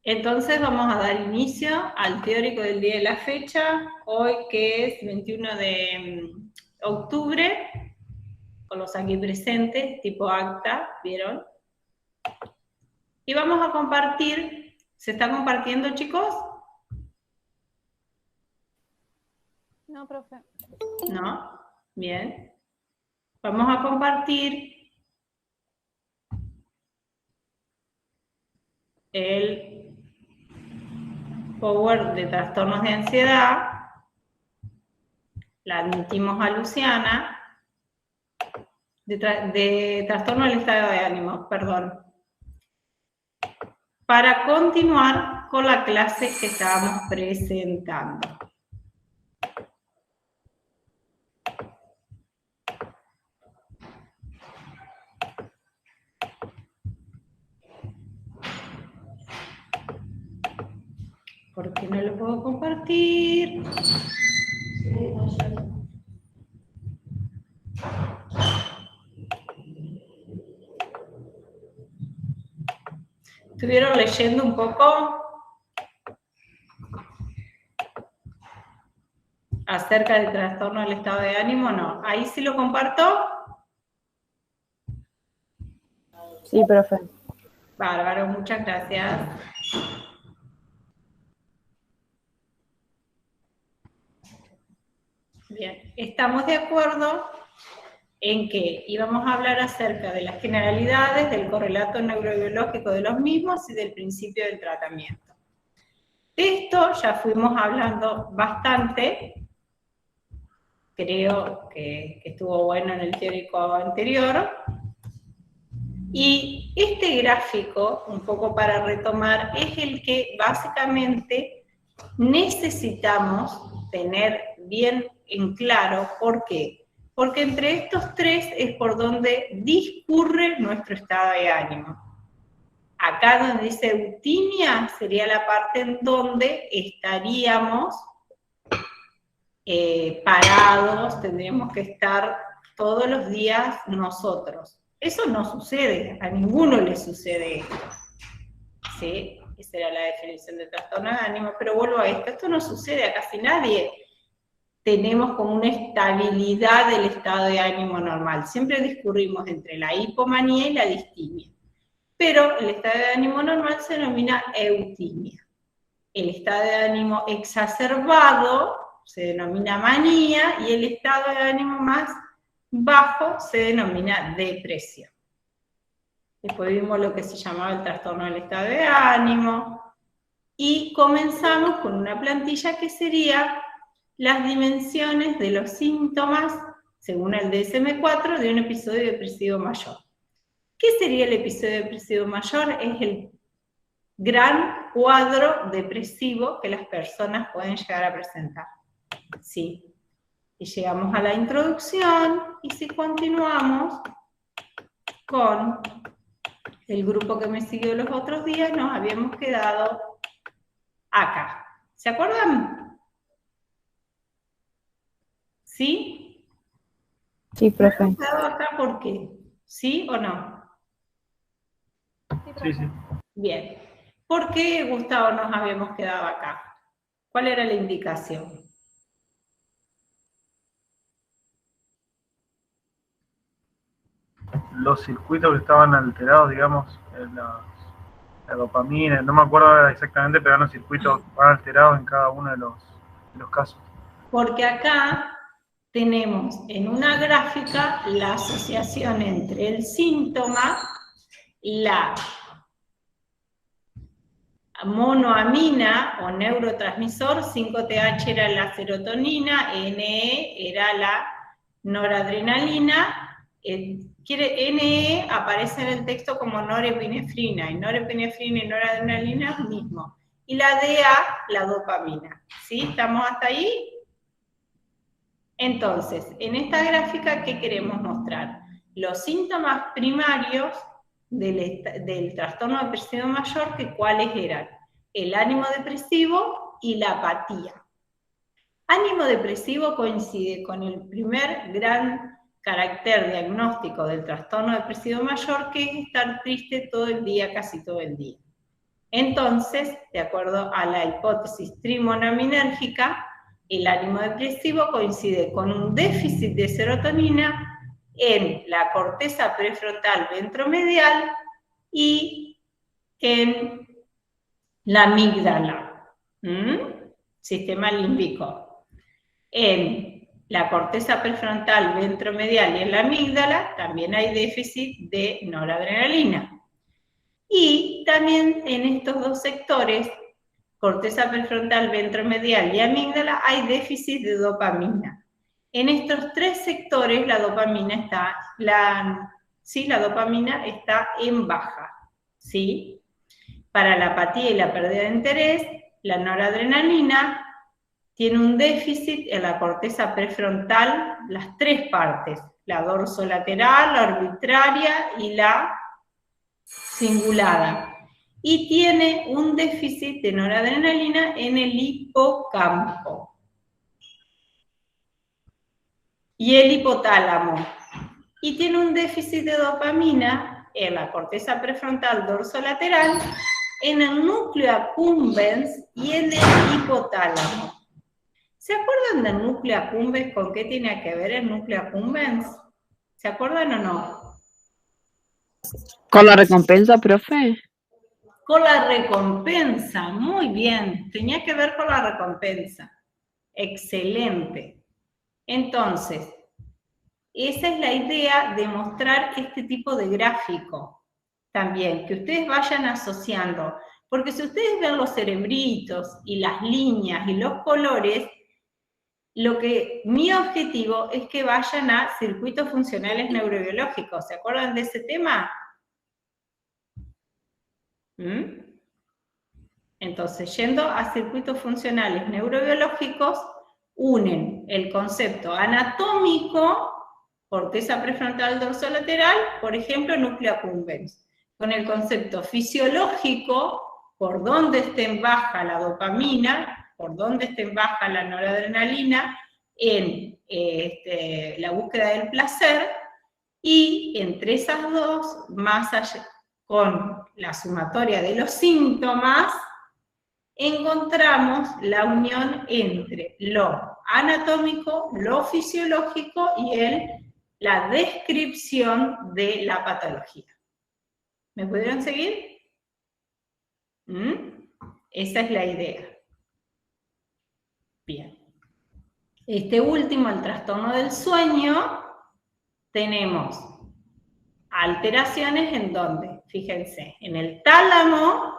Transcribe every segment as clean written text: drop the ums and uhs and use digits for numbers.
Entonces vamos a dar inicio al teórico del día de la fecha, hoy que es 21 de octubre, con los aquí presentes, tipo acta, ¿vieron? Y vamos a compartir, ¿se está compartiendo, chicos? No, profe. ¿No? Bien. Vamos a compartir el Power de trastornos de ansiedad. La admitimos a Luciana. De trastorno del estado de ánimo, perdón. Para continuar con la clase que estábamos presentando. ¿Por qué no lo puedo compartir? ¿Estuvieron leyendo un poco acerca del trastorno del estado de ánimo? No. ¿Ahí sí lo comparto? Sí, profe. Bárbaro, muchas gracias. Bien, estamos de acuerdo en que íbamos a hablar acerca de las generalidades, del correlato neurobiológico de los mismos y del principio del tratamiento. De esto ya fuimos hablando bastante, creo que estuvo bueno en el teórico anterior, y este gráfico, un poco para retomar, es el que básicamente necesitamos tener bien en claro. ¿Por qué? Porque entre estos tres es por donde discurre nuestro estado de ánimo. Acá donde dice eutimia sería la parte en donde estaríamos parados, tendríamos que estar todos los días nosotros. Eso no sucede, a ninguno le sucede esto. ¿Sí? Esa era la definición de trastorno de ánimo, pero vuelvo a esto no sucede a casi nadie. Tenemos como una estabilidad del estado de ánimo normal. Siempre discurrimos entre la hipomanía y la distimia. Pero el estado de ánimo normal se denomina eutimia. El estado de ánimo exacerbado se denomina manía y el estado de ánimo más bajo se denomina depresión. Después vimos lo que se llamaba el trastorno del estado de ánimo y comenzamos con una plantilla que sería las dimensiones de los síntomas, según el DSM-4, de un episodio depresivo mayor. ¿Qué sería el episodio depresivo mayor? Es el gran cuadro depresivo que las personas pueden llegar a presentar. Sí. Y llegamos a la introducción, y si continuamos con el grupo que me siguió los otros días, nos habíamos quedado acá. ¿Se acuerdan? ¿Sí? Sí, profe. ¿Hemos quedado acá por qué? ¿Sí o no? Sí, sí. Bien. ¿Por qué, Gustavo, nos habíamos quedado acá? ¿Cuál era la indicación? Los circuitos que estaban alterados, digamos, la dopamina, no me acuerdo exactamente, pero eran los circuitos que estaban alterados en cada uno de los casos. Porque acá tenemos en una gráfica la asociación entre el síntoma, la monoamina o neurotransmisor, 5-TH era la serotonina, NE era la noradrenalina, NE aparece en el texto como norepinefrina, y norepinefrina y noradrenalina es lo mismo. Y la DA, la dopamina. ¿Sí? ¿Estamos hasta ahí? Entonces, en esta gráfica, ¿qué queremos mostrar? Los síntomas primarios del trastorno depresivo mayor, que cuáles eran: el ánimo depresivo y la apatía. Ánimo depresivo coincide con el primer gran carácter diagnóstico del trastorno depresivo mayor, que es estar triste todo el día, casi todo el día. Entonces, de acuerdo a la hipótesis trimonaminérgica, el ánimo depresivo coincide con un déficit de serotonina en la corteza prefrontal ventromedial y en la amígdala, sistema límbico. En la corteza prefrontal ventromedial y en la amígdala también hay déficit de noradrenalina. Y también en estos dos sectores, corteza prefrontal ventromedial y amígdala, hay déficit de dopamina. En estos tres sectores la dopamina está, la dopamina está en baja, ¿sí? Para la apatía y la pérdida de interés, la noradrenalina tiene un déficit en la corteza prefrontal, las tres partes, la dorsolateral, la arbitraria y la cingulada. Y tiene un déficit de noradrenalina en el hipocampo y el hipotálamo. Y tiene un déficit de dopamina en la corteza prefrontal dorsolateral, en el núcleo accumbens y en el hipotálamo. ¿Se acuerdan del núcleo accumbens? ¿Con qué tiene que ver el núcleo accumbens? ¿Se acuerdan o no? ¿Con la recompensa, profe? Con la recompensa, muy bien, tenía que ver con la recompensa. Excelente. Entonces, esa es la idea de mostrar este tipo de gráfico también, que ustedes vayan asociando, porque si ustedes ven los cerebritos y las líneas y los colores, mi objetivo es que vayan a circuitos funcionales neurobiológicos. ¿Se acuerdan de ese tema? Entonces, yendo a circuitos funcionales neurobiológicos, unen el concepto anatómico, corteza prefrontal dorsolateral, por ejemplo, núcleo accumbens, con el concepto fisiológico, por dónde está en baja la dopamina, por dónde está en baja la noradrenalina, en la búsqueda del placer, y entre esas dos, más allá, con la sumatoria de los síntomas, encontramos la unión entre lo anatómico, lo fisiológico y la descripción de la patología. ¿Me pudieron seguir? Esa es la idea. Bien. Este último, el trastorno del sueño, tenemos alteraciones en donde, fíjense, en el tálamo,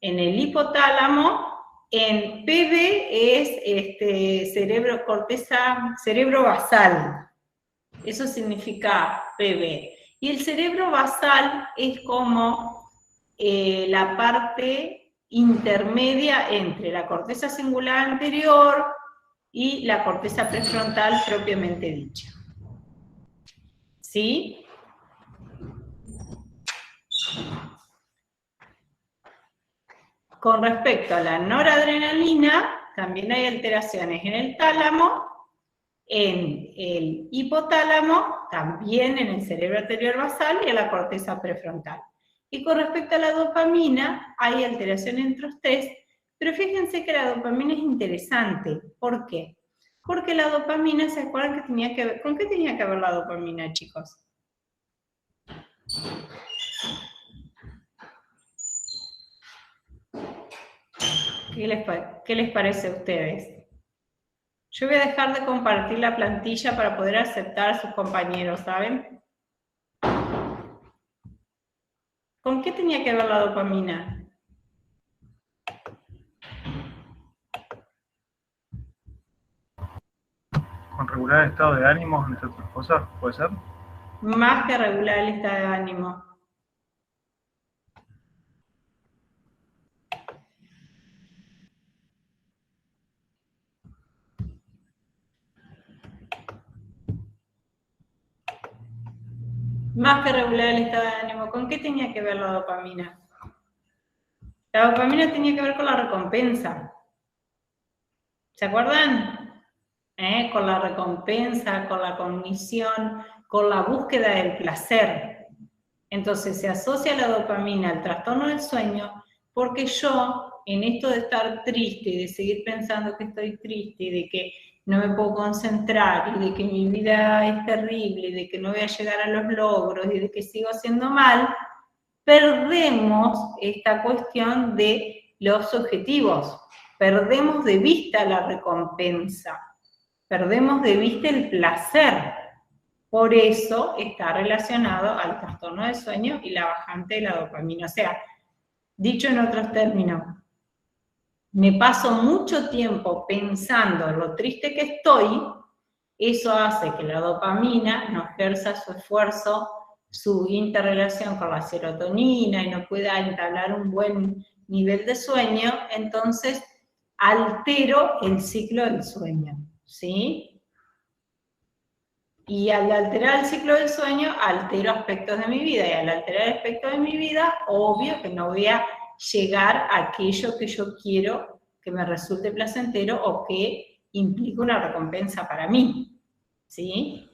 en el hipotálamo, en PB es cerebro basal. Eso significa PB. Y el cerebro basal es como la parte intermedia entre la corteza singular anterior y la corteza prefrontal propiamente dicha. ¿Sí? Con respecto a la noradrenalina, también hay alteraciones en el tálamo, en el hipotálamo, también en el cerebro anterior basal y en la corteza prefrontal. Y con respecto a la dopamina, hay alteraciones entre los tres, pero fíjense que la dopamina es interesante. ¿Por qué? Porque la dopamina, ¿se acuerdan que tenía que ver? ¿Con qué tenía que ver la dopamina, chicos? ¿Qué les parece a ustedes? Yo voy a dejar de compartir la plantilla para poder aceptar a sus compañeros, ¿saben? ¿Con qué tenía que ver la dopamina? ¿Con regular el estado de ánimo, entre otras cosas? ¿Puede ser? Más que regular el estado de ánimo. Más que regular el estado de ánimo. ¿Con qué tenía que ver la dopamina? La dopamina tenía que ver con la recompensa. ¿Se acuerdan? Con la recompensa, con la cognición, con la búsqueda del placer. Entonces se asocia la dopamina al trastorno del sueño Porque yo, en esto de estar triste, de seguir pensando que estoy triste, de que no me puedo concentrar, y de que mi vida es terrible, y de que no voy a llegar a los logros, y de que sigo haciendo mal, perdemos esta cuestión de los objetivos, perdemos de vista la recompensa, perdemos de vista el placer. Por eso está relacionado al trastorno del sueño y la bajante de la dopamina. O sea, dicho en otros términos, me paso mucho tiempo pensando en lo triste que estoy, eso hace que la dopamina no ejerza su esfuerzo, su interrelación con la serotonina y no pueda entablar un buen nivel de sueño, entonces altero el ciclo del sueño, ¿sí? Y al alterar el ciclo del sueño, altero aspectos de mi vida, y al alterar aspectos de mi vida, obvio que no voy a llegar a aquello que yo quiero que me resulte placentero o que implique una recompensa para mí, ¿sí?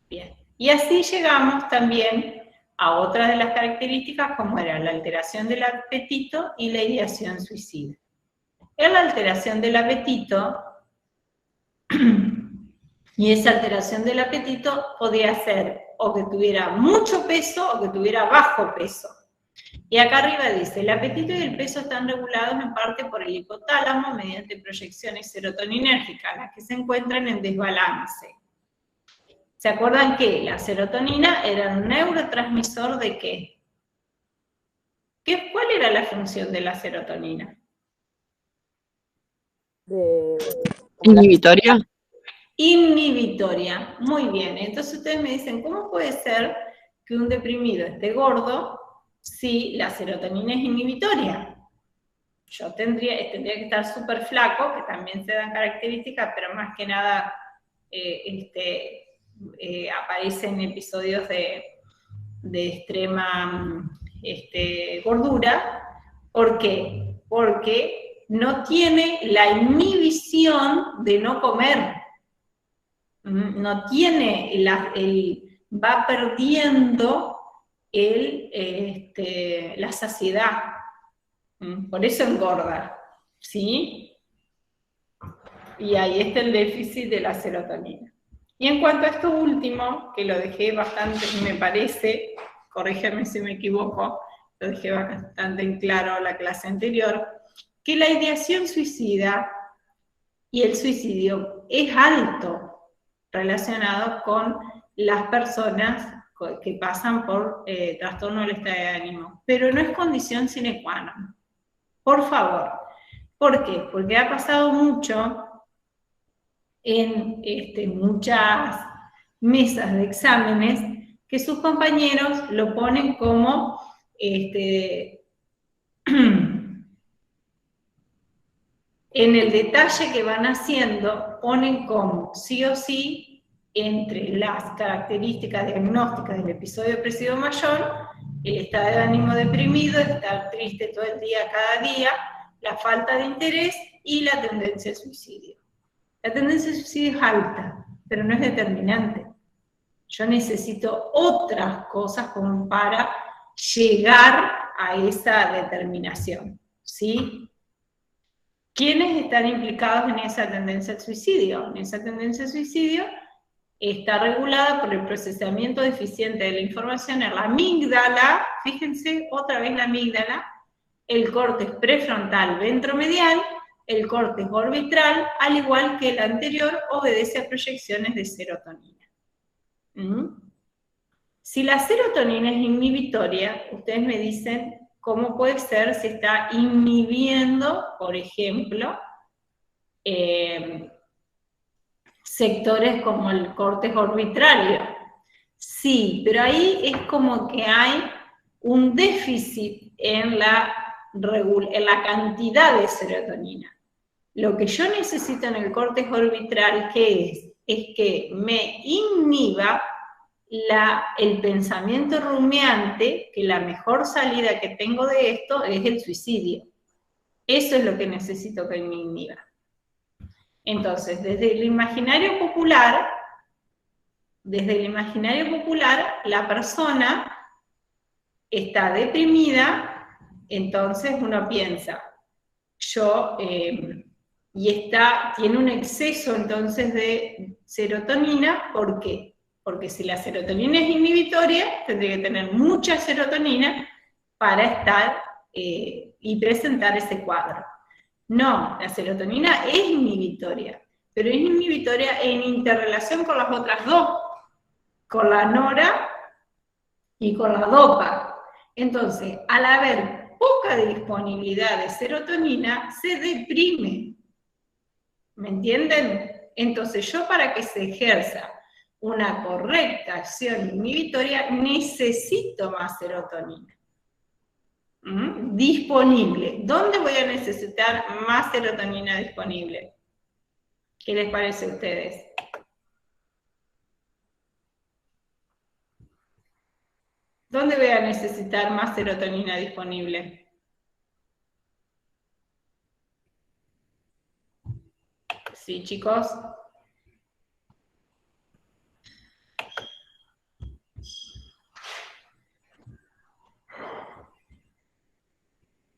Bien. Y así llegamos también a otras de las características, como era la alteración del apetito y la ideación suicida. En la alteración del apetito, y esa alteración del apetito podía ser o que tuviera mucho peso o que tuviera bajo peso. Y acá arriba dice, el apetito y el peso están regulados en parte por el hipotálamo mediante proyecciones serotoninérgicas, las que se encuentran en desbalance. ¿Se acuerdan que la serotonina era un neurotransmisor de qué? ¿Cuál era la función de la serotonina? ¿Inhibitoria? Inhibitoria, muy bien. Entonces ustedes me dicen, ¿cómo puede ser que un deprimido esté gordo si la serotonina es inhibitoria? Yo tendría que estar súper flaco, que también se dan características, pero más que nada aparece en episodios de extrema gordura. ¿Por qué? Porque no tiene la inhibición de no comer. No tiene, va perdiendo la saciedad. Por eso engorda, ¿sí? Y ahí está el déficit de la serotonina. Y en cuanto a esto último, que lo dejé bastante, me parece, corrígeme si me equivoco, lo dejé bastante en claro la clase anterior, que la ideación suicida y el suicidio es alto relacionado con las personas que pasan por trastorno del estado de ánimo, pero no es condición sine qua non. Por favor. ¿Por qué? Porque ha pasado mucho en muchas mesas de exámenes que sus compañeros lo ponen como en el detalle que van haciendo, ponen como sí o sí entre las características diagnósticas del episodio depresivo mayor, el estado de ánimo deprimido, estar triste todo el día, cada día, la falta de interés y la tendencia al suicidio. La tendencia al suicidio es alta, pero no es determinante. Yo necesito otras cosas como para llegar a esa determinación, ¿sí? ¿Quiénes están implicados en esa tendencia al suicidio? En esa tendencia al suicidio está regulada por el procesamiento deficiente de la información en la amígdala, fíjense, otra vez la amígdala, el córtex prefrontal ventromedial, el córtex orbital, al igual que el anterior, obedece a proyecciones de serotonina. Si la serotonina es inhibitoria, ustedes me dicen cómo puede ser si está inhibiendo, por ejemplo, sectores como el córtex orbitrario. Sí, pero ahí es como que hay un déficit en la cantidad de serotonina. Lo que yo necesito en el córtex orbital, ¿qué es? Es que me inhiba el pensamiento rumiante, que la mejor salida que tengo de esto es el suicidio. Eso es lo que necesito que me inhiba. Entonces, desde el imaginario popular, la persona está deprimida, entonces uno piensa, tiene un exceso entonces de serotonina. ¿Por qué? Porque si la serotonina es inhibitoria, tendría que tener mucha serotonina para estar y presentar ese cuadro. No, la serotonina es inhibitoria, pero es inhibitoria en interrelación con las otras dos, con la nora y con la dopa. Entonces, al haber poca disponibilidad de serotonina, se deprime. ¿Me entienden? Entonces, yo para que se ejerza una correcta acción inhibitoria, necesito más serotonina. Disponible. ¿Dónde voy a necesitar más serotonina disponible? ¿Qué les parece a ustedes? ¿Dónde voy a necesitar más serotonina disponible? ¿Sí, chicos?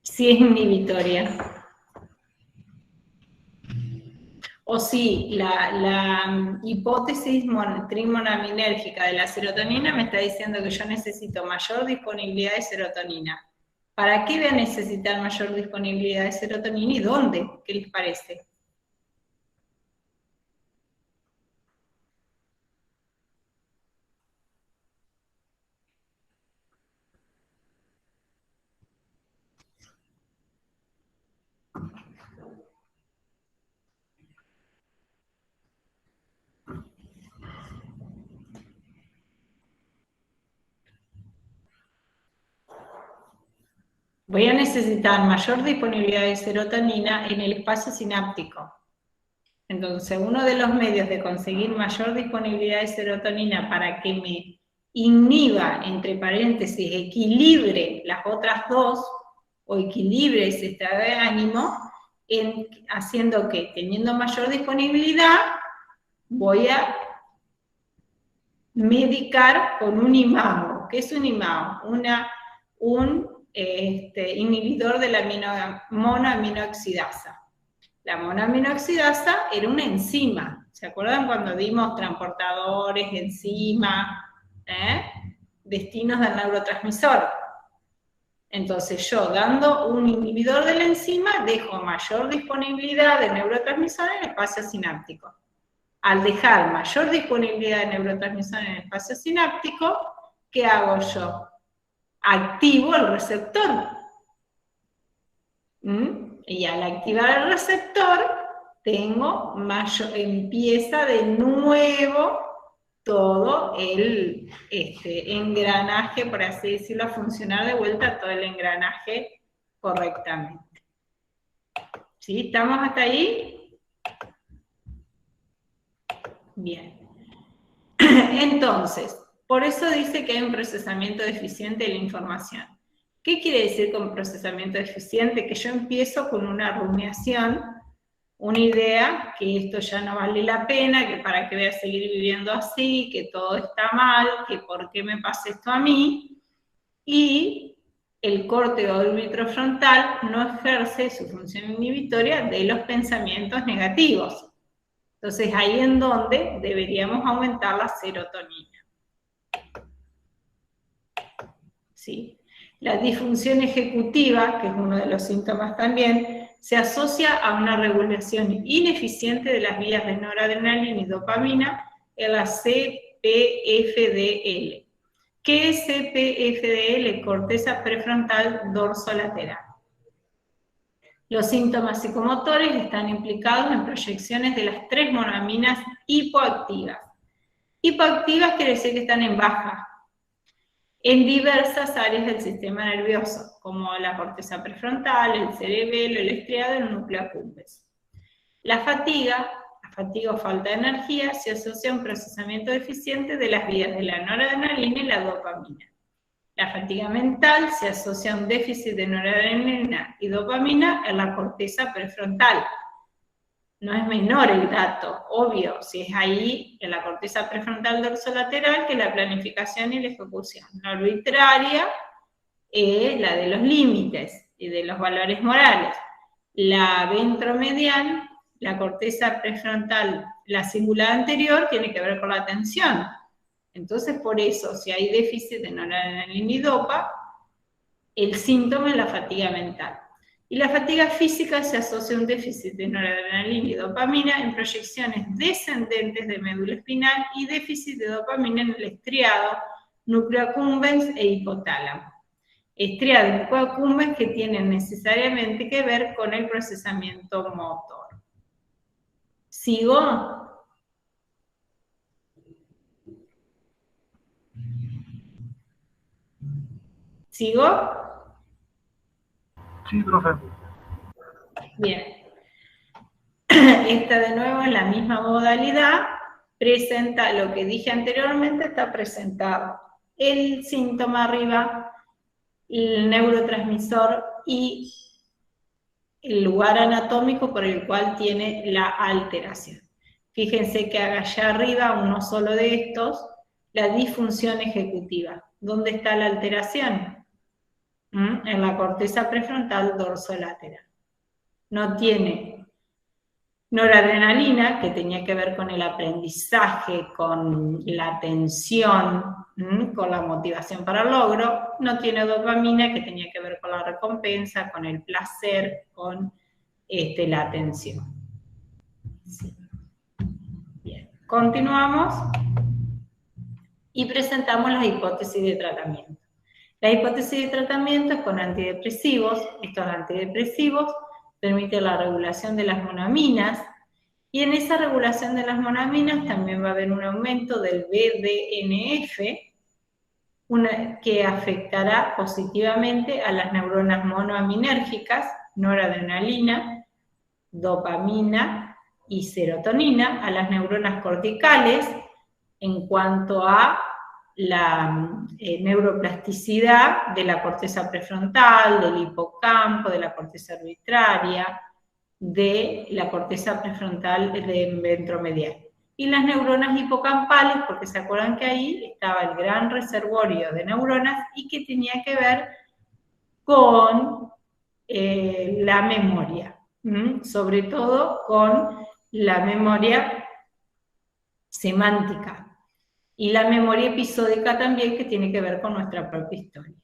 Si es inhibitoria. O si la hipótesis trimonaminérgica de la serotonina me está diciendo que yo necesito mayor disponibilidad de serotonina. ¿Para qué voy a necesitar mayor disponibilidad de serotonina y dónde? ¿Qué les parece? Voy a necesitar mayor disponibilidad de serotonina en el espacio sináptico. Entonces, uno de los medios de conseguir mayor disponibilidad de serotonina para que me inhiba, entre paréntesis, equilibre las otras dos, o equilibre ese estado de ánimo, haciendo que, teniendo mayor disponibilidad, voy a medicar con un imago. ¿Qué es un imago? Un inhibidor de la monoaminoxidasa. La monoaminoxidasa era una enzima. ¿Se acuerdan cuando dimos transportadores, enzimas, destinos del neurotransmisor? Entonces yo, dando un inhibidor de la enzima, dejo mayor disponibilidad de neurotransmisor en el espacio sináptico. Al dejar mayor disponibilidad de neurotransmisor en el espacio sináptico, ¿qué hago yo? Activo el receptor. Y al activar el receptor, empieza de nuevo todo el engranaje, por así decirlo, a funcionar de vuelta todo el engranaje correctamente. ¿Sí? ¿Estamos hasta ahí? Bien. Entonces, por eso dice que hay un procesamiento deficiente de la información. ¿Qué quiere decir con procesamiento deficiente? Que yo empiezo con una rumiación, una idea, que esto ya no vale la pena, que para qué voy a seguir viviendo así, que todo está mal, que por qué me pasa esto a mí, y el córtex orbitofrontal no ejerce su función inhibitoria de los pensamientos negativos. Entonces, ahí en donde deberíamos aumentar la serotonina. ¿Sí? La disfunción ejecutiva, que es uno de los síntomas también, se asocia a una regulación ineficiente de las vías de noradrenalina y dopamina en la CPFDL. ¿Qué es CPFDL? Corteza prefrontal dorsolateral. Los síntomas psicomotores están implicados en proyecciones de las 3 monoaminas hipoactivas. Hipoactivas quiere decir que están en baja, en diversas áreas del sistema nervioso, como la corteza prefrontal, el cerebelo, el estriado y el núcleo accumbens. La fatiga o falta de energía, se asocia a un procesamiento deficiente de las vías de la noradrenalina y la dopamina. La fatiga mental se asocia a un déficit de noradrenalina y dopamina en la corteza prefrontal. No es menor el dato, obvio, si es ahí en la corteza prefrontal dorsolateral, que la planificación y la ejecución no arbitraria la de los límites y de los valores morales. La ventromedial, la corteza prefrontal, la cingulada anterior, tiene que ver con la atención. Entonces, por eso, si hay déficit de noradrenalina y dopa, el síntoma es la fatiga mental. Y la fatiga física se asocia a un déficit de noradrenalina y dopamina en proyecciones descendentes de médula espinal y déficit de dopamina en el estriado, núcleo accumbens e hipotálamo. Estriado y núcleo accumbens que tienen necesariamente que ver con el procesamiento motor. ¿Sigo? ¿Sigo? Sí, profe. Bien. Esta de nuevo es la misma modalidad, presenta lo que dije anteriormente, está presentado el síntoma arriba, el neurotransmisor y el lugar anatómico por el cual tiene la alteración. Fíjense que haga allá arriba, uno solo de estos, la disfunción ejecutiva. ¿Dónde está la alteración? En la corteza prefrontal dorsolateral. No tiene noradrenalina, que tenía que ver con el aprendizaje, con la atención, con la motivación para el logro. No tiene dopamina, que tenía que ver con la recompensa, con el placer, con la atención. Sí. Bien, continuamos y presentamos las hipótesis de tratamiento. La hipótesis de tratamiento es con antidepresivos. Estos antidepresivos permiten la regulación de las monaminas, y en esa regulación de las monaminas también va a haber un aumento del BDNF, que afectará positivamente a las neuronas monoaminérgicas, noradrenalina, dopamina y serotonina, a las neuronas corticales, en cuanto a la neuroplasticidad de la corteza prefrontal, del hipocampo, de la corteza arbitraria, de la corteza prefrontal ventromedial. Y las neuronas hipocampales, porque se acuerdan que ahí estaba el gran reservorio de neuronas y que tenía que ver con la memoria, sobre todo con la memoria semántica. Y la memoria episódica también, que tiene que ver con nuestra propia historia.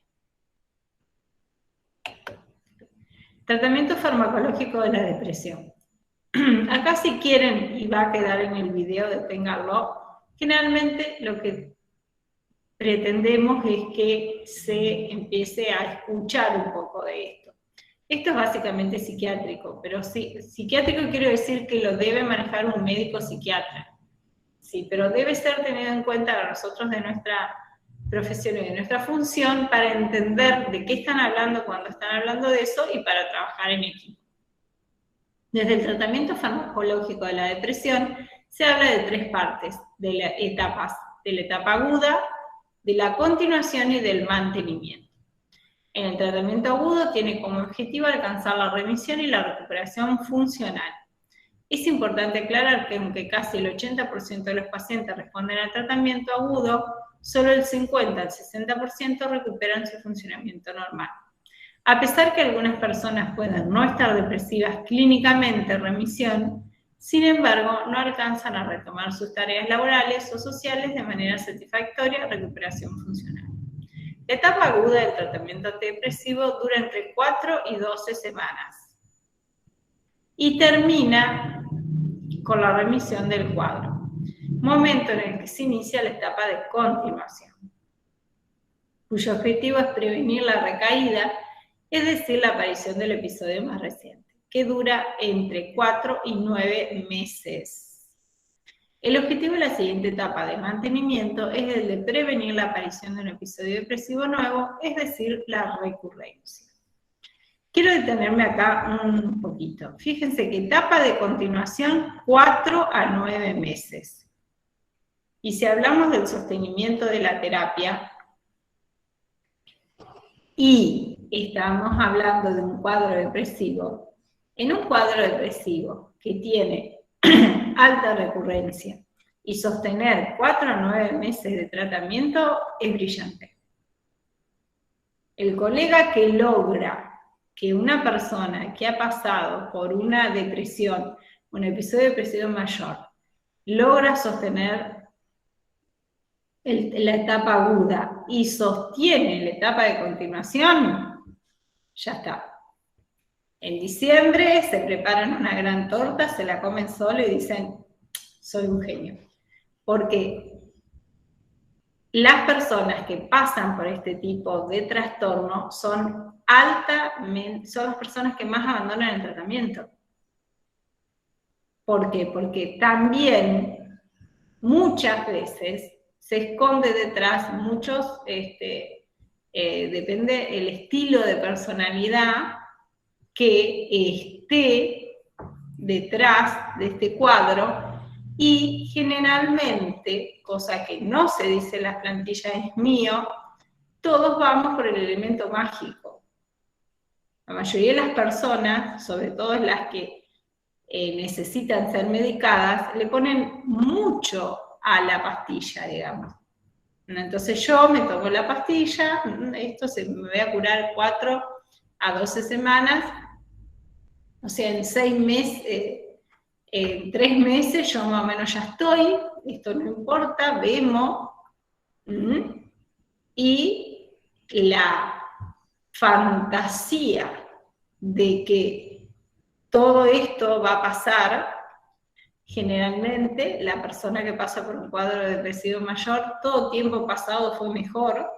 Tratamiento farmacológico de la depresión. Acá, si quieren, y va a quedar en el video, deténganlo, generalmente lo que pretendemos es que se empiece a escuchar un poco de esto. Esto es básicamente psiquiátrico, pero sí, psiquiátrico quiero decir que lo debe manejar un médico psiquiatra. Sí, pero debe ser tenido en cuenta a nosotros de nuestra profesión y de nuestra función para entender de qué están hablando cuando están hablando de eso y para trabajar en equipo. Desde el tratamiento farmacológico de la depresión se habla de tres partes, de las etapas, de la etapa aguda, de la continuación y del mantenimiento. En el tratamiento agudo tiene como objetivo alcanzar la remisión y la recuperación funcional. Es importante aclarar que aunque casi el 80% de los pacientes responden al tratamiento agudo, solo el 50 al 60% recuperan su funcionamiento normal. A pesar que algunas personas puedan no estar depresivas clínicamente en remisión, sin embargo, no alcanzan a retomar sus tareas laborales o sociales de manera satisfactoria, recuperación funcional. La etapa aguda del tratamiento antidepresivo dura entre 4 y 12 semanas y termina con la remisión del cuadro, momento en el que se inicia la etapa de continuación, cuyo objetivo es prevenir la recaída, es decir, la aparición del episodio más reciente, que dura entre 4 y 9 meses. El objetivo de la siguiente etapa de mantenimiento es el de prevenir la aparición de un episodio depresivo nuevo, es decir, la recurrencia. Quiero detenerme acá un poquito. Fíjense que etapa de continuación, 4 a 9 meses. Y si hablamos del sostenimiento de la terapia, y estamos hablando de un cuadro depresivo, en un cuadro depresivo que tiene alta recurrencia y sostener 4 a 9 meses de tratamiento es brillante. El colega que logra que una persona que ha pasado por una depresión, un episodio de depresión mayor, logra sostener la etapa aguda y sostiene la etapa de continuación, ya está. En diciembre se preparan una gran torta, se la comen solo y dicen, soy un genio. Porque las personas que pasan por este tipo de trastorno son las personas que más abandonan el tratamiento. ¿Por qué? Porque también muchas veces se esconde detrás depende el estilo de personalidad que esté detrás de este cuadro, y generalmente, cosa que no se dice en las plantillas es mío, todos vamos por el elemento mágico. La mayoría de las personas, sobre todo las que necesitan ser medicadas, le ponen mucho a la pastilla, digamos. Entonces yo me tomo la pastilla, esto me voy a curar 4 a 12 semanas, o sea, en 6 meses, en 3 meses yo más o menos ya estoy, esto no importa, vemos, y la fantasía de que todo esto va a pasar, generalmente la persona que pasa por un cuadro depresivo mayor, todo tiempo pasado fue mejor,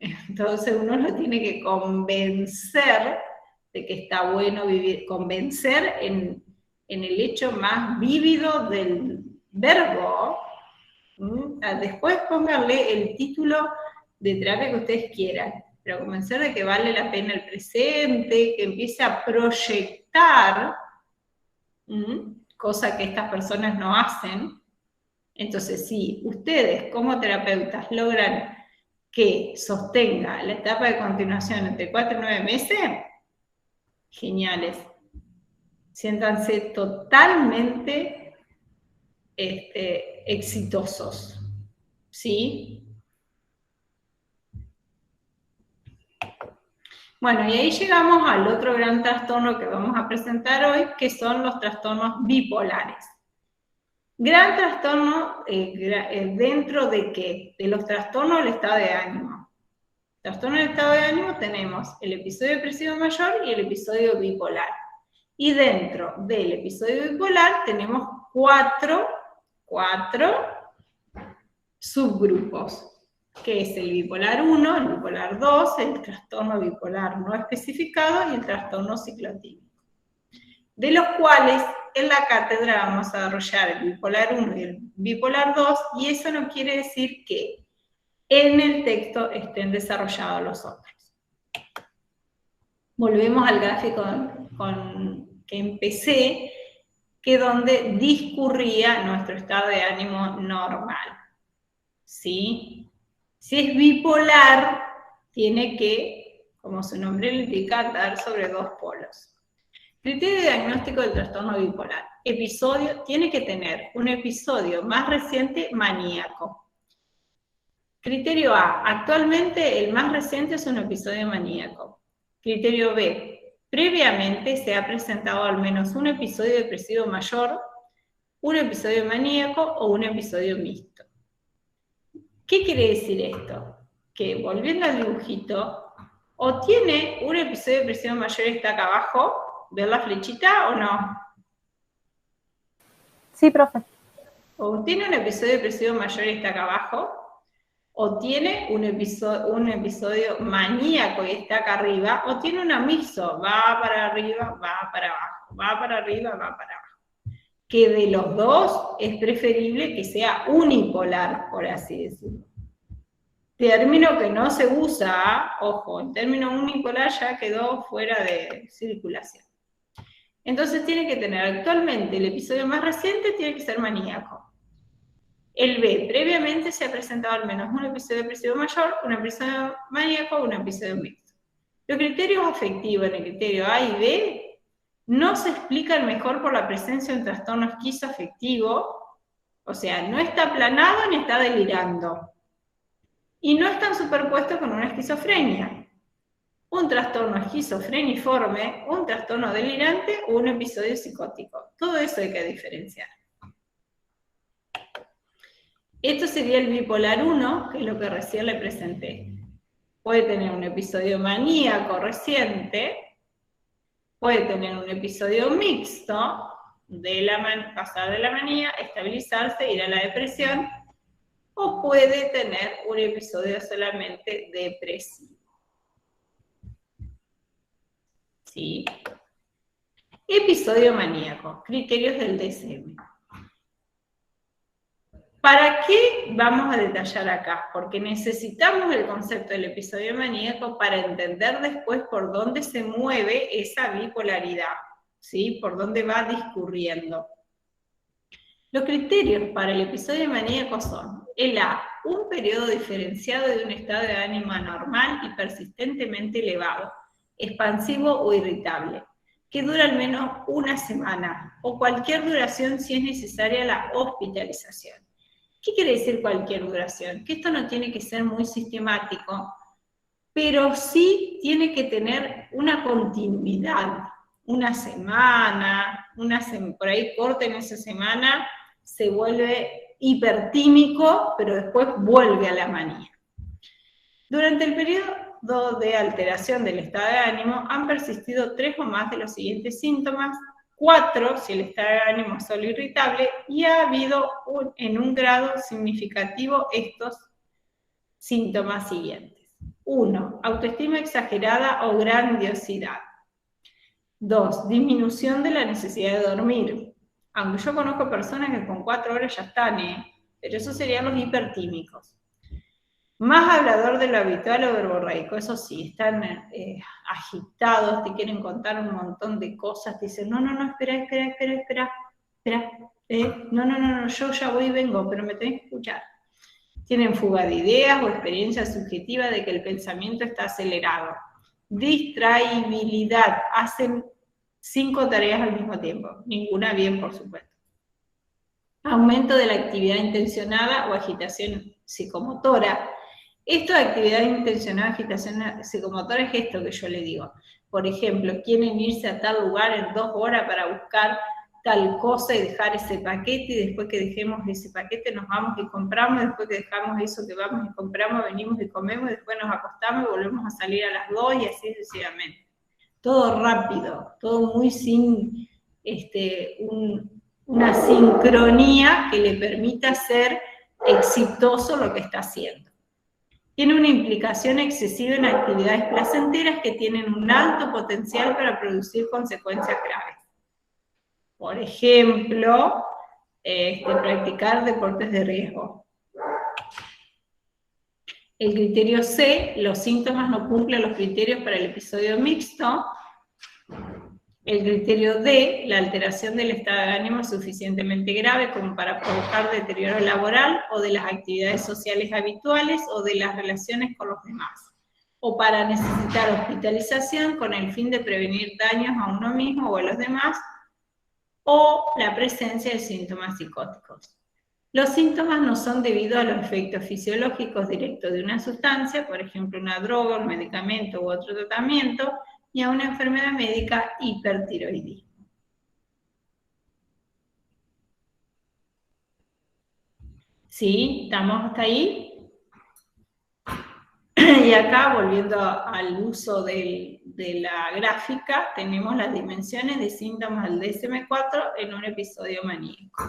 entonces uno lo tiene que convencer de que está bueno vivir, convencer en el hecho más vívido del verbo. Después pónganle el título de terapia que ustedes quieran, pero convencer de que vale la pena el presente, que empiece a proyectar, cosa que estas personas no hacen. Entonces, si ustedes como terapeutas logran que sostenga la etapa de continuación entre 4 y 9 meses, geniales. Siéntanse totalmente exitosos, ¿sí? Bueno, y ahí llegamos al otro gran trastorno que vamos a presentar hoy, que son los trastornos bipolares. Gran trastorno dentro de ¿qué? De los trastornos del estado de ánimo. Trastorno del estado de ánimo tenemos el episodio depresivo mayor y el episodio bipolar. Y dentro del episodio bipolar tenemos cuatro subgrupos, que es el bipolar 1, el bipolar 2, el trastorno bipolar no especificado y el trastorno ciclotímico. De los cuales en la cátedra vamos a desarrollar el bipolar 1 y el bipolar 2, y eso no quiere decir que en el texto estén desarrollados los otros. Volvemos al gráfico que empecé, que donde discurría nuestro estado de ánimo normal. ¿Sí? Si es bipolar, tiene que, como su nombre le indica, dar sobre 2 polos. Criterio diagnóstico del trastorno bipolar. Tiene que tener un episodio más reciente maníaco. Criterio A, actualmente el más reciente es un episodio maníaco. Criterio B, previamente se ha presentado al menos un episodio depresivo mayor, un episodio maníaco o un episodio mixto. ¿Qué quiere decir esto? Que volviendo al dibujito, o tiene un episodio depresivo mayor y está acá abajo, ¿ver la flechita o no? Sí, profe. O tiene un episodio depresivo mayor y está acá abajo, o tiene un episodio maníaco y está acá arriba, o tiene un amiso, va para arriba, va para abajo, va para arriba, va para abajo. Que de los dos es preferible que sea unipolar, por así decirlo. Término que no se usa, ojo, el término unipolar ya quedó fuera de circulación. Entonces tiene que tener actualmente el episodio más reciente, tiene que ser maníaco. El B, previamente se ha presentado al menos un episodio depresivo mayor, un episodio maníaco o un episodio mixto. Los criterios afectivos en el criterio A y B no se explican mejor por la presencia de un trastorno esquizoafectivo, o sea, no está aplanado ni está delirando. y no están superpuestos con una esquizofrenia. Un trastorno esquizofreniforme, un trastorno delirante o un episodio psicótico. Todo eso hay que diferenciar. Esto sería el bipolar 1, que es lo que recién le presenté. Puede tener un episodio maníaco reciente, puede tener un episodio mixto, pasar de la manía, estabilizarse, ir a la depresión, o puede tener un episodio solamente depresivo. ¿Sí? Episodio maníaco, criterios del DSM. ¿Para qué vamos a detallar acá? Porque necesitamos el concepto del episodio maníaco para entender después por dónde se mueve esa bipolaridad, ¿sí? Por dónde va discurriendo. Los criterios para el episodio maníaco son el A, un periodo diferenciado de un estado de ánimo anormal y persistentemente elevado, expansivo o irritable, que dura al menos una semana, o cualquier duración si es necesaria la hospitalización. ¿Qué quiere decir cualquier duración? Que esto no tiene que ser muy sistemático, pero sí tiene que tener una continuidad, una semana, por ahí corta en esa semana, se vuelve hipertímico, pero después vuelve a la manía. Durante el periodo de alteración del estado de ánimo han persistido 3 o más de los siguientes síntomas, 4 si el estado de ánimo es solo irritable, y ha habido en un grado significativo estos síntomas siguientes. 1. Autoestima exagerada o grandiosidad. 2. Disminución de la necesidad de dormir. Aunque yo conozco personas que con 4 horas ya están, pero esos serían los hipertímicos. Más hablador de lo habitual o verborreico, eso sí, están agitados, te quieren contar un montón de cosas, te dicen, no, espera, no, yo ya voy y vengo, pero me tenés que escuchar. Tienen fuga de ideas o experiencia subjetiva de que el pensamiento está acelerado. Distraibilidad, hacen 5 tareas al mismo tiempo, ninguna bien, por supuesto. Aumento de la actividad intencionada o agitación psicomotora. Esto de actividad intencionada, agitación psicomotora es esto que yo le digo. Por ejemplo, quieren irse a tal lugar en 2 horas para buscar tal cosa y dejar ese paquete, y después que dejemos ese paquete nos vamos y compramos, después que dejamos eso que vamos y compramos, venimos y comemos, y después nos acostamos y volvemos a salir a las 2 y así sucesivamente. Todo rápido, todo muy sin una sincronía que le permita ser exitoso lo que está haciendo. Tiene una implicación excesiva en actividades placenteras que tienen un alto potencial para producir consecuencias graves. Por ejemplo, practicar deportes de riesgo. El criterio C, los síntomas no cumplen los criterios para el episodio mixto. El criterio D, la alteración del estado de ánimo es suficientemente grave como para provocar deterioro laboral o de las actividades sociales habituales o de las relaciones con los demás, o para necesitar hospitalización con el fin de prevenir daños a uno mismo o a los demás, o la presencia de síntomas psicóticos. Los síntomas no son debido a los efectos fisiológicos directos de una sustancia, por ejemplo una droga, un medicamento u otro tratamiento, ni a una enfermedad médica, hipertiroidismo. ¿Sí? ¿Estamos hasta ahí? Y acá, volviendo al uso de la gráfica, tenemos las dimensiones de síntomas del DSM-4 en un episodio maníaco.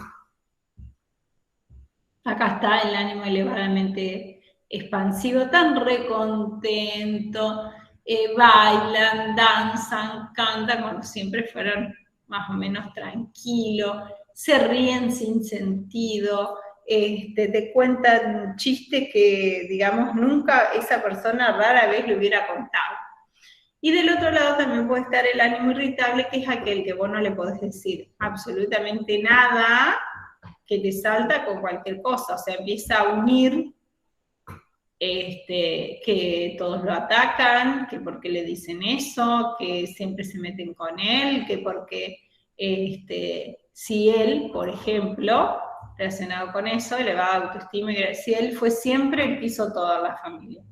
Acá está el ánimo elevadamente expansivo, tan recontento, bailan, danzan, cantan, como siempre fueron más o menos tranquilos, se ríen sin sentido, te cuentan chistes que, digamos, nunca esa persona rara vez le hubiera contado. Y del otro lado también puede estar el ánimo irritable, que es aquel que vos no le podés decir absolutamente nada, que te salta con cualquier cosa, o sea, empieza a unir que todos lo atacan, que porque le dicen eso, que siempre se meten con él, que porque si él, por ejemplo, relacionado con eso, elevada autoestima, si él fue siempre el que hizo toda la familia.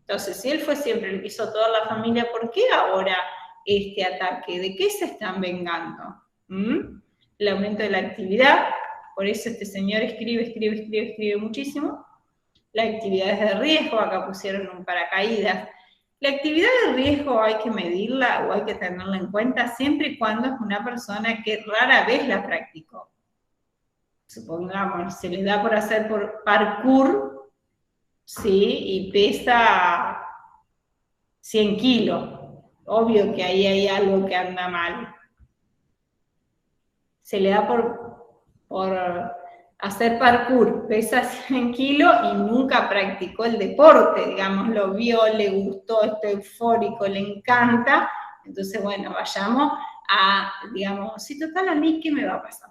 Entonces, si él fue siempre el que hizo toda la familia, ¿por qué ahora este ataque? ¿De qué se están vengando? El aumento de la actividad, por eso este señor escribe muchísimo. Las actividades de riesgo, acá pusieron un paracaídas. La actividad de riesgo hay que medirla o hay que tenerla en cuenta siempre y cuando es una persona que rara vez la practicó. Supongamos, se le da por hacer por parkour, ¿sí? Y pesa 100 kilos. Obvio que ahí hay algo que anda mal. Se le da por hacer parkour, pesa 100 kilos y nunca practicó el deporte, digamos, lo vio, le gustó, está eufórico, le encanta. Entonces, bueno, vayamos a, digamos, si total a mí, ¿qué me va a pasar?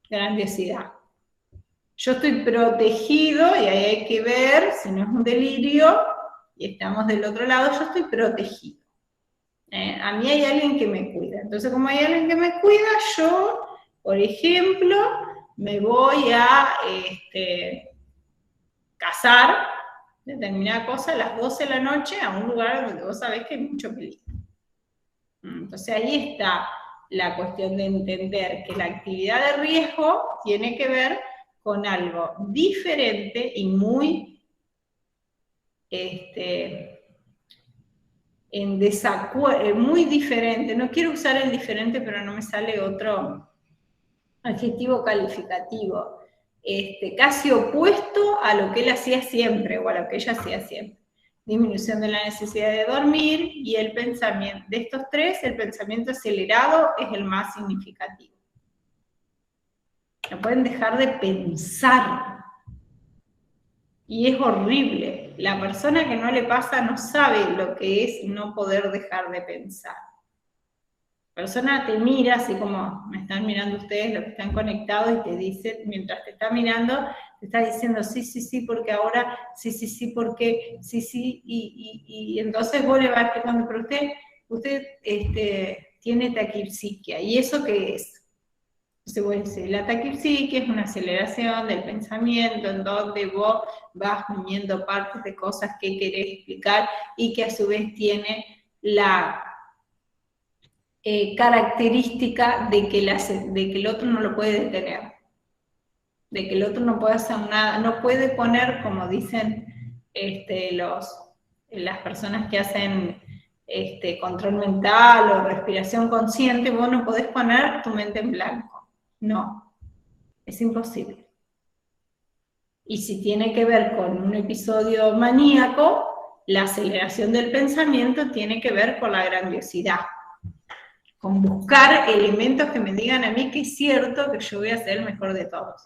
Grandiosidad. Yo estoy protegido y ahí hay que ver si no es un delirio y estamos del otro lado, yo estoy protegido. A mí hay alguien que me cuida. Entonces, como hay alguien que me cuida, yo, por ejemplo, me voy a cazar determinada cosa a las 12 de la noche a un lugar donde vos sabés que hay mucho peligro. Entonces ahí está la cuestión de entender que la actividad de riesgo tiene que ver con algo diferente y muy en desacuerdo, muy diferente. No quiero usar el diferente, pero no me sale otro adjetivo calificativo. Casi opuesto a lo que él hacía siempre, o a lo que ella hacía siempre. Disminución de la necesidad de dormir y el pensamiento. De estos tres, el pensamiento acelerado es el más significativo. No pueden dejar de pensar. Y es horrible. La persona que no le pasa no sabe lo que es no poder dejar de pensar. La persona te mira, así como me están mirando ustedes, los que están conectados, y te dice, mientras te está mirando, te está diciendo sí, porque ahora, sí, porque, sí, y entonces vos le vas explicando, pero usted tiene taquipsiquia, ¿y eso qué es? Entonces vos decís, la taquipsiquia es una aceleración del pensamiento en donde vos vas uniendo partes de cosas que querés explicar y que a su vez tiene la característica de que el otro no lo puede detener, de que el otro no puede hacer nada, no puede poner, como dicen las personas que hacen control mental o respiración consciente, vos no podés poner tu mente en blanco, no, es imposible. Y si tiene que ver con un episodio maníaco, la aceleración del pensamiento tiene que ver con la grandiosidad, con buscar elementos que me digan a mí que es cierto que yo voy a ser el mejor de todos,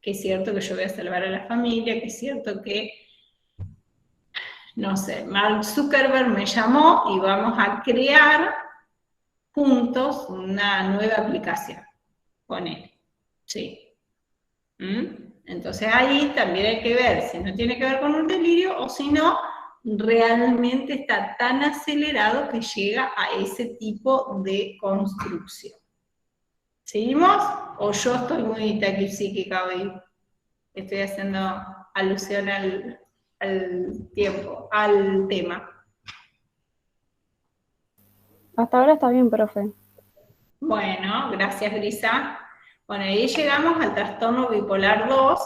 que es cierto que yo voy a salvar a la familia, que es cierto que, no sé, Mark Zuckerberg me llamó y vamos a crear juntos una nueva aplicación con él, ¿sí? Entonces ahí también hay que ver si no tiene que ver con un delirio o si no, realmente está tan acelerado que llega a ese tipo de construcción. ¿Seguimos? ¿O yo estoy muy taquipsíquica hoy? Estoy haciendo alusión al tiempo, al tema. Hasta ahora está bien, profe. Bueno, gracias, Grisa. Bueno, ahí llegamos al trastorno bipolar 2,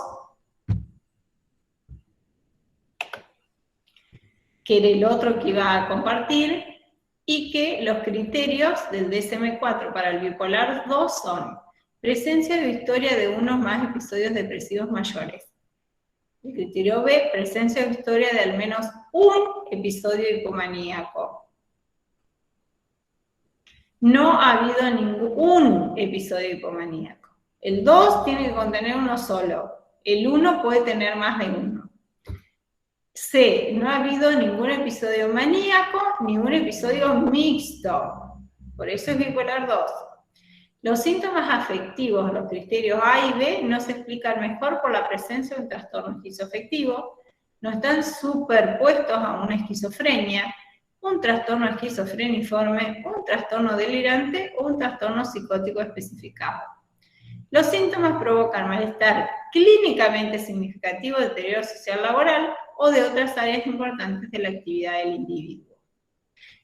que era el otro que iba a compartir, y que los criterios del DSM-4 para el bipolar 2 son presencia o historia de uno o más episodios depresivos mayores. El criterio B, presencia o historia de al menos un episodio hipomaníaco. No ha habido ningún episodio hipomaníaco. El 2 tiene que contener uno solo. El 1 puede tener más de uno. C, no ha habido ningún episodio maníaco, ni un episodio mixto. Por eso es bipolar 2. Los síntomas afectivos, los criterios A y B, no se explican mejor por la presencia de un trastorno esquizoafectivo, no están superpuestos a una esquizofrenia, un trastorno esquizofreniforme, un trastorno delirante o un trastorno psicótico especificado. Los síntomas provocan malestar clínicamente significativo, deterioro social laboral o de otras áreas importantes de la actividad del individuo.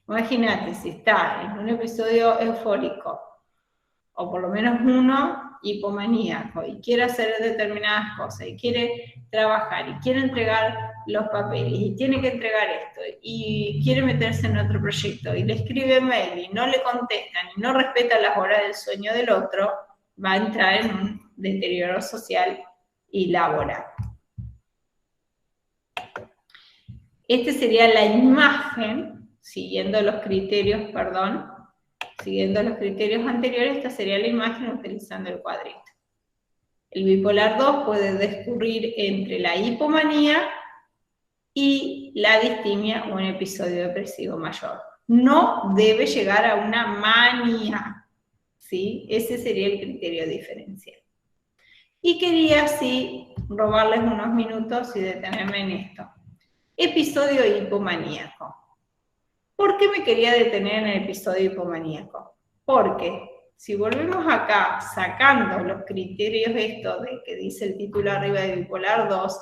Imagínate, si está en un episodio eufórico, o por lo menos uno hipomaníaco, y quiere hacer determinadas cosas, y quiere trabajar, y quiere entregar los papeles, y tiene que entregar esto, y quiere meterse en otro proyecto, y le escribe mail, y no le contestan, y no respeta las horas del sueño del otro, va a entrar en un deterioro social y laboral. Esta sería la imagen, siguiendo los criterios anteriores, esta sería la imagen utilizando el cuadrito. El bipolar 2 puede discurrir entre la hipomanía y la distimia o un episodio depresivo mayor. No debe llegar a una manía, ¿sí? Ese sería el criterio diferencial. Y quería así robarles unos minutos y detenerme en esto. Episodio hipomaníaco. ¿Por qué me quería detener en el episodio hipomaníaco? Porque si volvemos acá, sacando los criterios estos de que dice el título arriba de bipolar 2,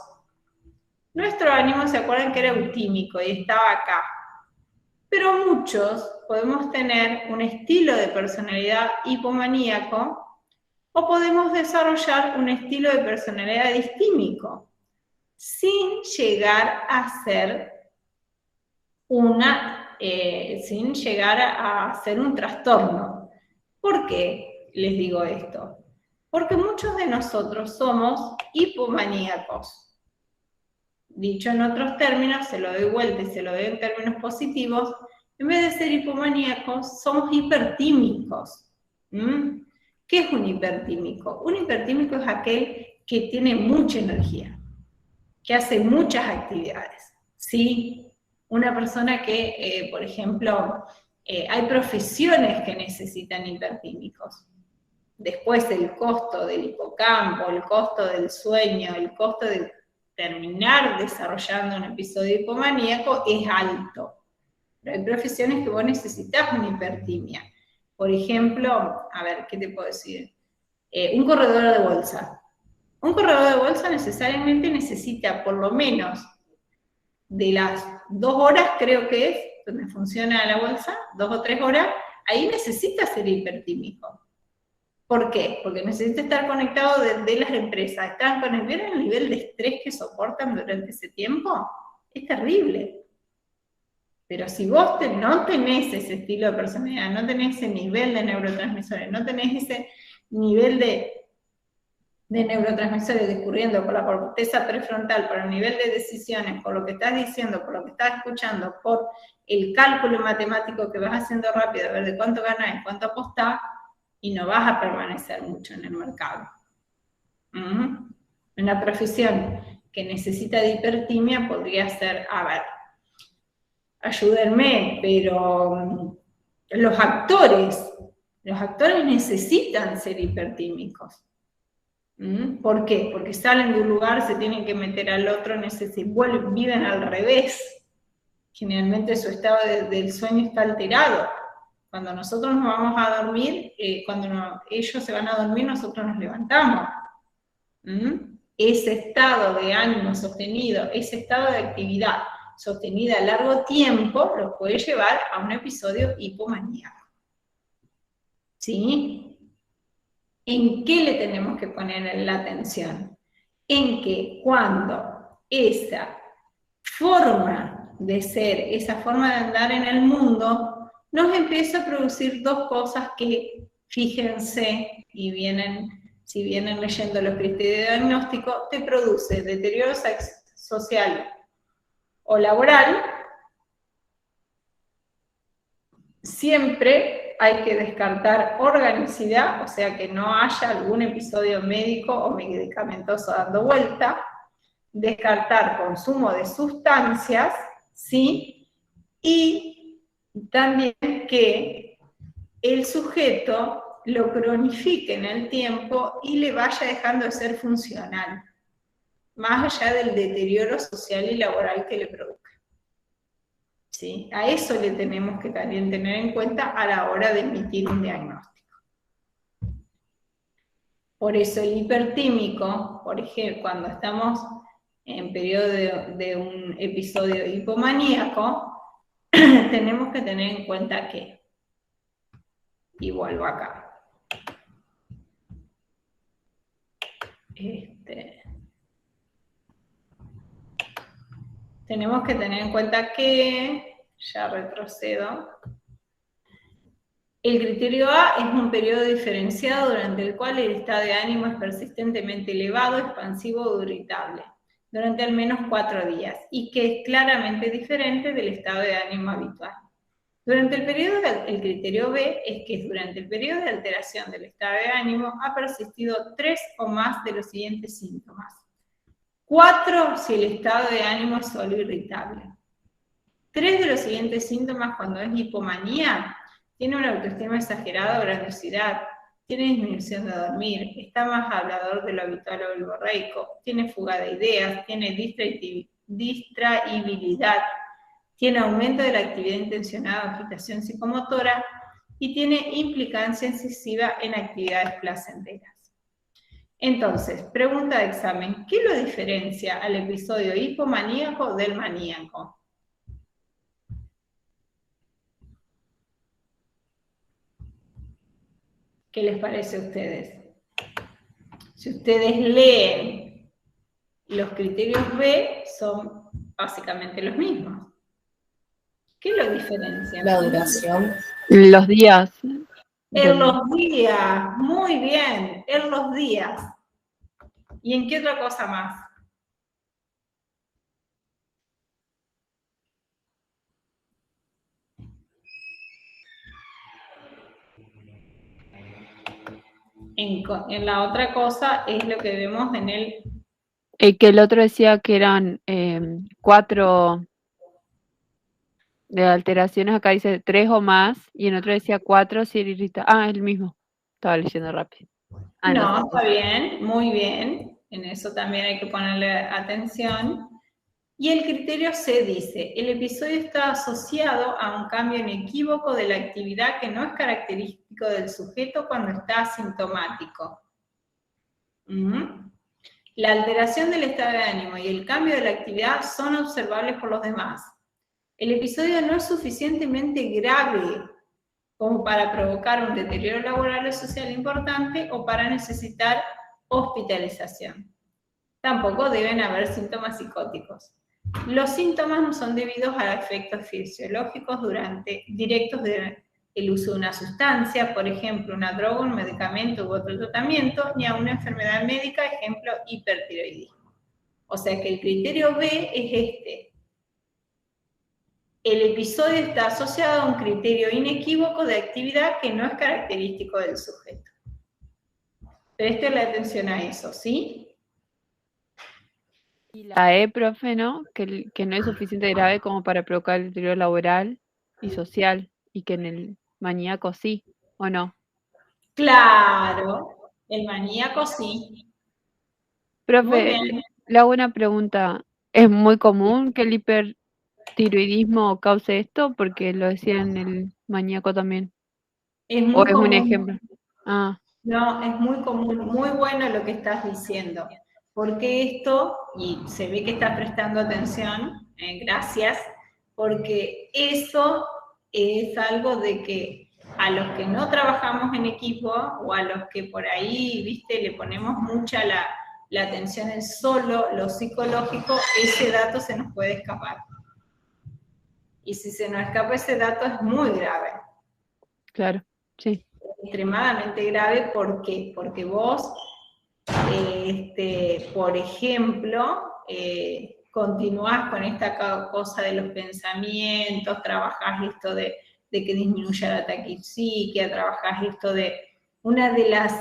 nuestro ánimo, ¿se acuerdan que era eutímico y estaba acá? Pero muchos podemos tener un estilo de personalidad hipomaníaco o podemos desarrollar un estilo de personalidad distímico sin llegar a ser sin llegar a ser un trastorno. ¿Por qué les digo esto? Porque muchos de nosotros somos hipomaníacos. Dicho en otros términos, se lo doy vuelta y se lo doy en términos positivos, en vez de ser hipomaníacos, somos hipertímicos. ¿Qué es un hipertímico? Un hipertímico es aquel que tiene mucha energía, que hace muchas actividades, ¿sí? Una persona que, por ejemplo, hay profesiones que necesitan hipertímicos. Después el costo del hipocampo, el costo del sueño, el costo de terminar desarrollando un episodio hipomaníaco es alto. Pero hay profesiones que vos necesitas una hipertimia. Por ejemplo, a ver, ¿qué te puedo decir? Un corredor de bolsa. Un corredor de bolsa necesariamente necesita por lo menos de las 2 horas, creo que es, donde funciona la bolsa, 2 o 3 horas, ahí necesita ser hipertímico. ¿Por qué? Porque necesita estar conectado de las empresas. ¿Vieron el nivel de estrés que soportan durante ese tiempo? Es terrible. Pero si vos no tenés ese estilo de personalidad, no tenés ese nivel de neurotransmisores, no tenés ese nivel de neurotransmisores discurriendo por la corteza prefrontal, por el nivel de decisiones, por lo que estás diciendo, por lo que estás escuchando, por el cálculo matemático que vas haciendo rápido, a ver de cuánto ganás, cuánto apostás, y no vas a permanecer mucho en el mercado. Una profesión que necesita de hipertimia podría ser, a ver, ayúdenme, pero los actores necesitan ser hipertímicos. ¿Por qué? Porque salen de un lugar, se tienen que meter al otro, viven al revés. Generalmente su estado del sueño está alterado. Cuando nosotros nos vamos a dormir, ellos se van a dormir, nosotros nos levantamos. Ese estado de ánimo sostenido, ese estado de actividad sostenida a largo tiempo, los puede llevar a un episodio hipomaníaco. ¿Sí? ¿En qué le tenemos que poner la atención? En que cuando esa forma de ser, esa forma de andar en el mundo, nos empieza a producir 2 cosas que, fíjense, si vienen leyendo los criterios de diagnóstico, te produce deterioro social o laboral. Siempre hay que descartar organicidad, o sea que no haya algún episodio médico o medicamentoso dando vuelta, descartar consumo de sustancias, ¿sí? Y también que el sujeto lo cronifique en el tiempo y le vaya dejando de ser funcional, más allá del deterioro social y laboral que le produzca. ¿Sí? A eso le tenemos que también tener en cuenta a la hora de emitir un diagnóstico. Por eso el hipertímico, por ejemplo, cuando estamos en periodo de un episodio hipomaníaco, tenemos que tener en cuenta que, y vuelvo acá, tenemos que tener en cuenta que, ya retrocedo, el criterio A es un periodo diferenciado durante el cual el estado de ánimo es persistentemente elevado, expansivo o irritable, durante al menos 4 días, y que es claramente diferente del estado de ánimo habitual. Durante el periodo, el criterio B es que durante el periodo de alteración del estado de ánimo ha persistido 3 o más de los siguientes síntomas. 4 si el estado de ánimo es solo irritable. 3 de los siguientes síntomas cuando es hipomanía: tiene una autoestima exagerada o grandiosidad, tiene disminución de dormir, está más hablador de lo habitual o verborreico, tiene fuga de ideas, tiene distraibilidad, tiene aumento de la actividad intencionada o agitación psicomotora y tiene implicancia excesiva en actividades placenteras. Entonces, pregunta de examen: ¿qué lo diferencia al episodio hipomaníaco del maníaco? ¿Qué les parece a ustedes? Si ustedes leen los criterios B, son básicamente los mismos. ¿Qué lo diferencia? La duración. Los días. En los días, muy bien, en los días. ¿Y en qué otra cosa más? En la otra cosa es lo que vemos en el... Que el otro decía que eran 4 de alteraciones, acá dice 3 o más, y en otro decía 4 si irrita. Ah, es el mismo. Estaba leyendo rápido. No, está bien, muy bien. En eso también hay que ponerle atención. Y el criterio C dice: el episodio está asociado a un cambio inequívoco de la actividad que no es característico del sujeto cuando está asintomático. La alteración del estado de ánimo y el cambio de la actividad son observables por los demás. El episodio no es suficientemente grave como para provocar un deterioro laboral o social importante o para necesitar hospitalización. Tampoco deben haber síntomas psicóticos. Los síntomas no son debidos a efectos fisiológicos directos del uso de una sustancia, por ejemplo, una droga, un medicamento u otro tratamiento, ni a una enfermedad médica, ejemplo, hipertiroidismo. O sea que el criterio B es este. El episodio está asociado a un criterio inequívoco de actividad que no es característico del sujeto. Presten atención a eso, ¿sí? Y la E, profe, ¿no? Que no es suficiente grave como para provocar el deterioro laboral y social, y que en el maníaco sí, ¿o no? Claro, el maníaco sí. Profe, le hago una pregunta. ¿Es muy común que el hipertiroidismo cause esto? Porque lo decía en el maníaco también. Es muy ¿O es común. un ejemplo? Ah. No, es muy común, muy bueno lo que estás diciendo. Porque esto, y se ve que estás prestando atención, gracias, porque eso es algo de que a los que no trabajamos en equipo o a los que por ahí, viste, le ponemos mucha la atención en solo lo psicológico, ese dato se nos puede escapar. Y si se nos escapa ese dato es muy grave. Claro, sí. Extremadamente grave, ¿por qué? Porque vos, por ejemplo, continuás con esta cosa de los pensamientos, trabajás esto de que disminuya la taquipsiquia, trabajás esto de una de las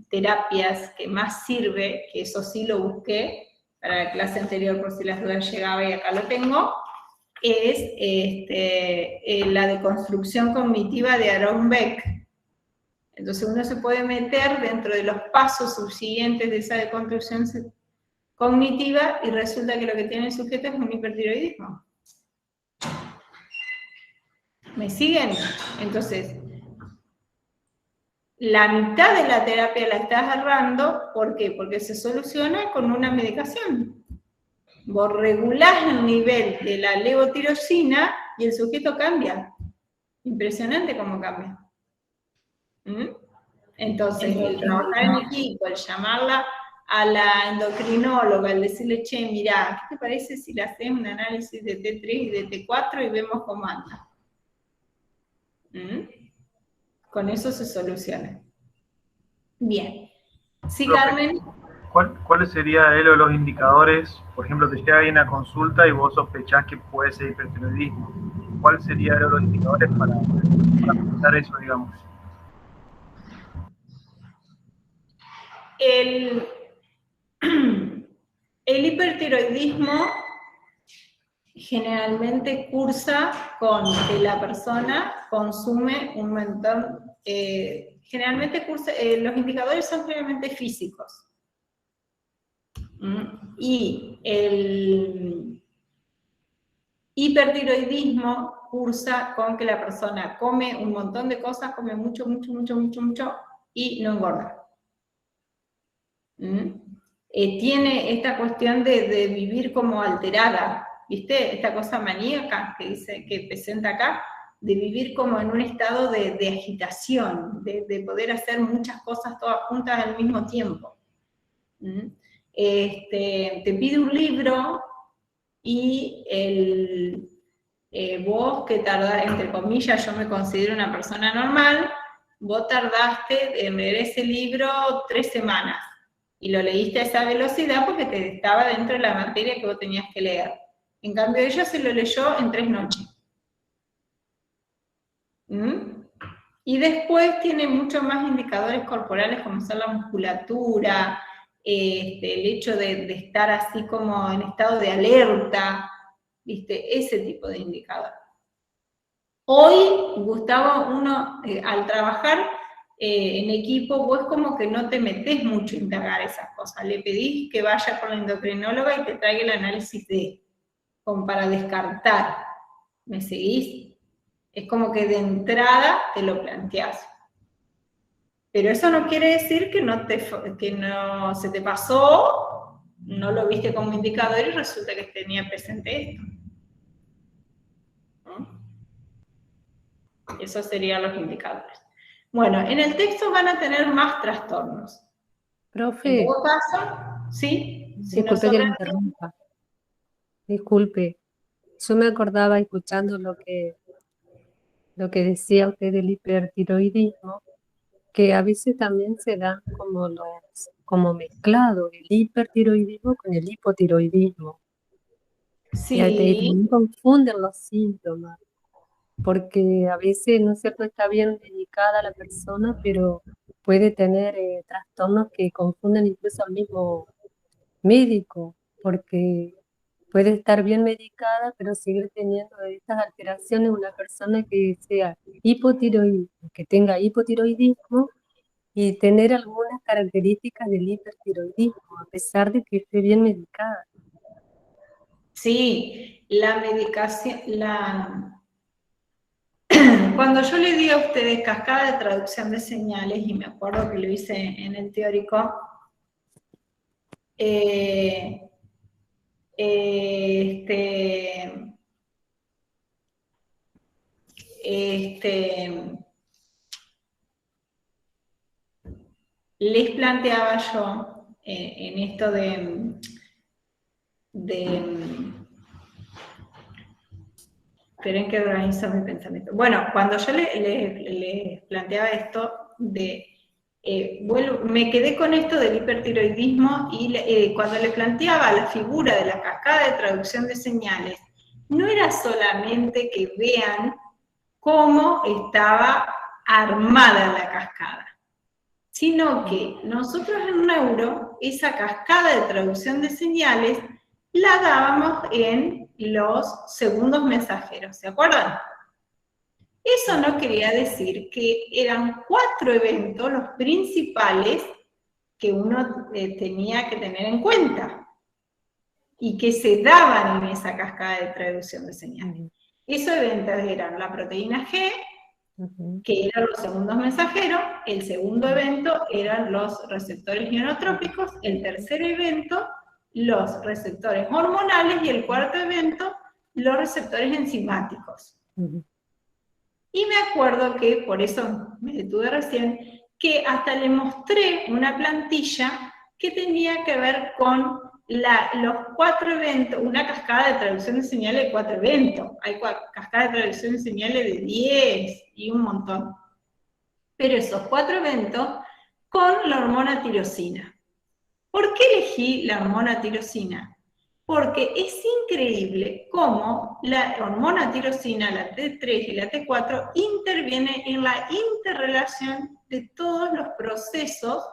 terapias que más sirve, que eso sí lo busqué para la clase anterior por si las dudas llegaba y acá lo tengo, es la deconstrucción cognitiva de Aaron Beck. Entonces uno se puede meter dentro de los pasos subsiguientes de esa deconstrucción cognitiva y resulta que lo que tiene el sujeto es un hipertiroidismo. ¿Me siguen? Entonces, la mitad de la terapia la estás errando, ¿por qué? Porque se soluciona con una medicación. Vos regulás el nivel de la levotiroxina y el sujeto cambia. Impresionante cómo cambia. Entonces, el trabajar en equipo, el llamarla a la endocrinóloga, el decirle, che, mirá, ¿qué te parece si le haces un análisis de T3 y de T4 y vemos cómo anda? Con eso se soluciona. Bien. Sí, Carmen. ¿Cuáles serían los indicadores? Por ejemplo, te llega alguien a consulta y vos sospechás que puede ser hipertiroidismo. ¿Cuáles serían los indicadores para pensar eso, digamos? El hipertiroidismo generalmente cursa con que la persona consume un montón, generalmente cursa, los indicadores son generalmente físicos. Y el hipertiroidismo cursa con que la persona come un montón de cosas, come mucho, y no engorda. Tiene esta cuestión de vivir como alterada, ¿viste? Esta cosa maníaca que dice, que presenta acá, de vivir como en un estado de agitación, de poder hacer muchas cosas todas juntas al mismo tiempo. Te pide un libro y vos que tardás, entre comillas, yo me considero una persona normal, vos tardaste en leer ese libro 3 semanas. Y lo leíste a esa velocidad porque te estaba dentro de la materia que vos tenías que leer. En cambio, ella se lo leyó en 3 noches. Y después tiene muchos más indicadores corporales, como son la musculatura, el hecho de estar así como en estado de alerta, ¿viste? Ese tipo de indicador. Hoy, Gustavo, uno al trabajar en equipo, vos como que no te metés mucho a indagar esas cosas. Le pedís que vaya con la endocrinóloga y te traiga el análisis como para descartar. ¿Me seguís? Es como que de entrada te lo planteás. Pero eso no quiere decir que no se te pasó, no lo viste como indicador y resulta que tenía presente esto. Esos serían los indicadores. Bueno, en el texto van a tener más trastornos. Profe. En todo caso, ¿sí? Disculpe que le interrumpa. Disculpe. Yo me acordaba escuchando lo que decía usted del hipertiroidismo, que a veces también se dan como mezclado el hipertiroidismo con el hipotiroidismo. Sí. Y también confunden los síntomas, porque a veces, ¿no es cierto?, está bien medicada la persona, pero puede tener trastornos que confunden incluso al mismo médico, porque puede estar bien medicada, pero seguir teniendo estas alteraciones una persona que sea que tenga hipotiroidismo y tener algunas características del hipertiroidismo, a pesar de que esté bien medicada. Sí, la medicación, cuando yo le di a ustedes cascada de traducción de señales, y me acuerdo que lo hice en el teórico, les planteaba yo en esto esperen que organizo mi pensamiento. Bueno, cuando yo les planteaba esto me quedé con esto del hipertiroidismo y cuando le planteaba la figura de la cascada de traducción de señales, no era solamente que vean cómo estaba armada la cascada, sino que nosotros en neuro, esa cascada de traducción de señales, la dábamos en los segundos mensajeros, ¿se acuerdan? Eso no quería decir que eran 4 eventos los principales que uno tenía que tener en cuenta y que se daban en esa cascada de traducción de señales. Esos eventos eran la proteína G, Ujú. que eran los segundos mensajeros, el segundo evento eran los receptores ionotrópicos, el tercer evento, los receptores hormonales, y el cuarto evento, los receptores enzimáticos. Ujú. Y me acuerdo que, por eso me detuve recién, que hasta le mostré una plantilla que tenía que ver con los 4 eventos, una cascada de traducción de señales de 4 eventos. Hay cascadas de traducción de señales de 10 y un montón. Pero esos 4 eventos con la hormona tirosina. ¿Por qué elegí la hormona tirosina? Porque es increíble cómo la hormona tirosina, la T3 y la T4, interviene en la interrelación de todos los procesos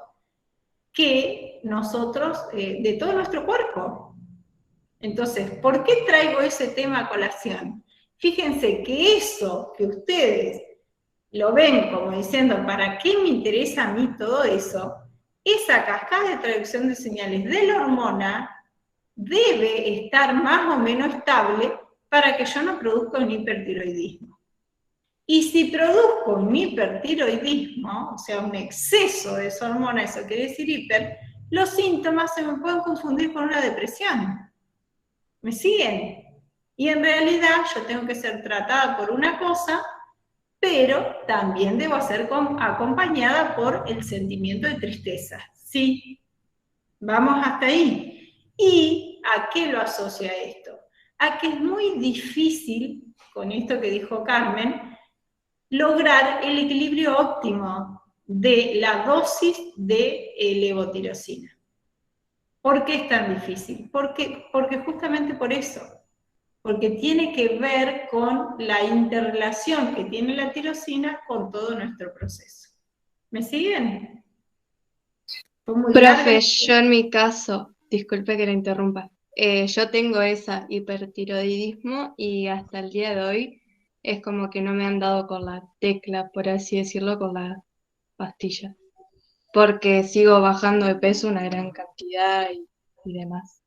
que nosotros, de todo nuestro cuerpo. Entonces, ¿por qué traigo ese tema a colación? Fíjense que eso que ustedes lo ven como diciendo, ¿para qué me interesa a mí todo eso? Esa cascada de traducción de señales de la hormona debe estar más o menos estable para que yo no produzca un hipertiroidismo. Y si produzco un hipertiroidismo, o sea, un exceso de esa hormona, eso quiere decir hiper, los síntomas se me pueden confundir con una depresión. ¿Me siguen? Y en realidad yo tengo que ser tratada por una cosa, pero también debo ser acompañada por el sentimiento de tristeza. Sí, vamos hasta ahí. ¿Y a qué lo asocia esto? A que es muy difícil, con esto que dijo Carmen, lograr el equilibrio óptimo de la dosis de levotirosina. ¿Por qué es tan difícil? Porque justamente por eso. Porque tiene que ver con la interrelación que tiene la tirosina con todo nuestro proceso. ¿Me siguen? Fue muy larga. Profe, yo en mi caso, disculpe que la interrumpa, yo tengo esa hipertiroidismo y hasta el día de hoy es como que no me han dado con la tecla, por así decirlo, con la pastilla, porque sigo bajando de peso una gran cantidad y demás.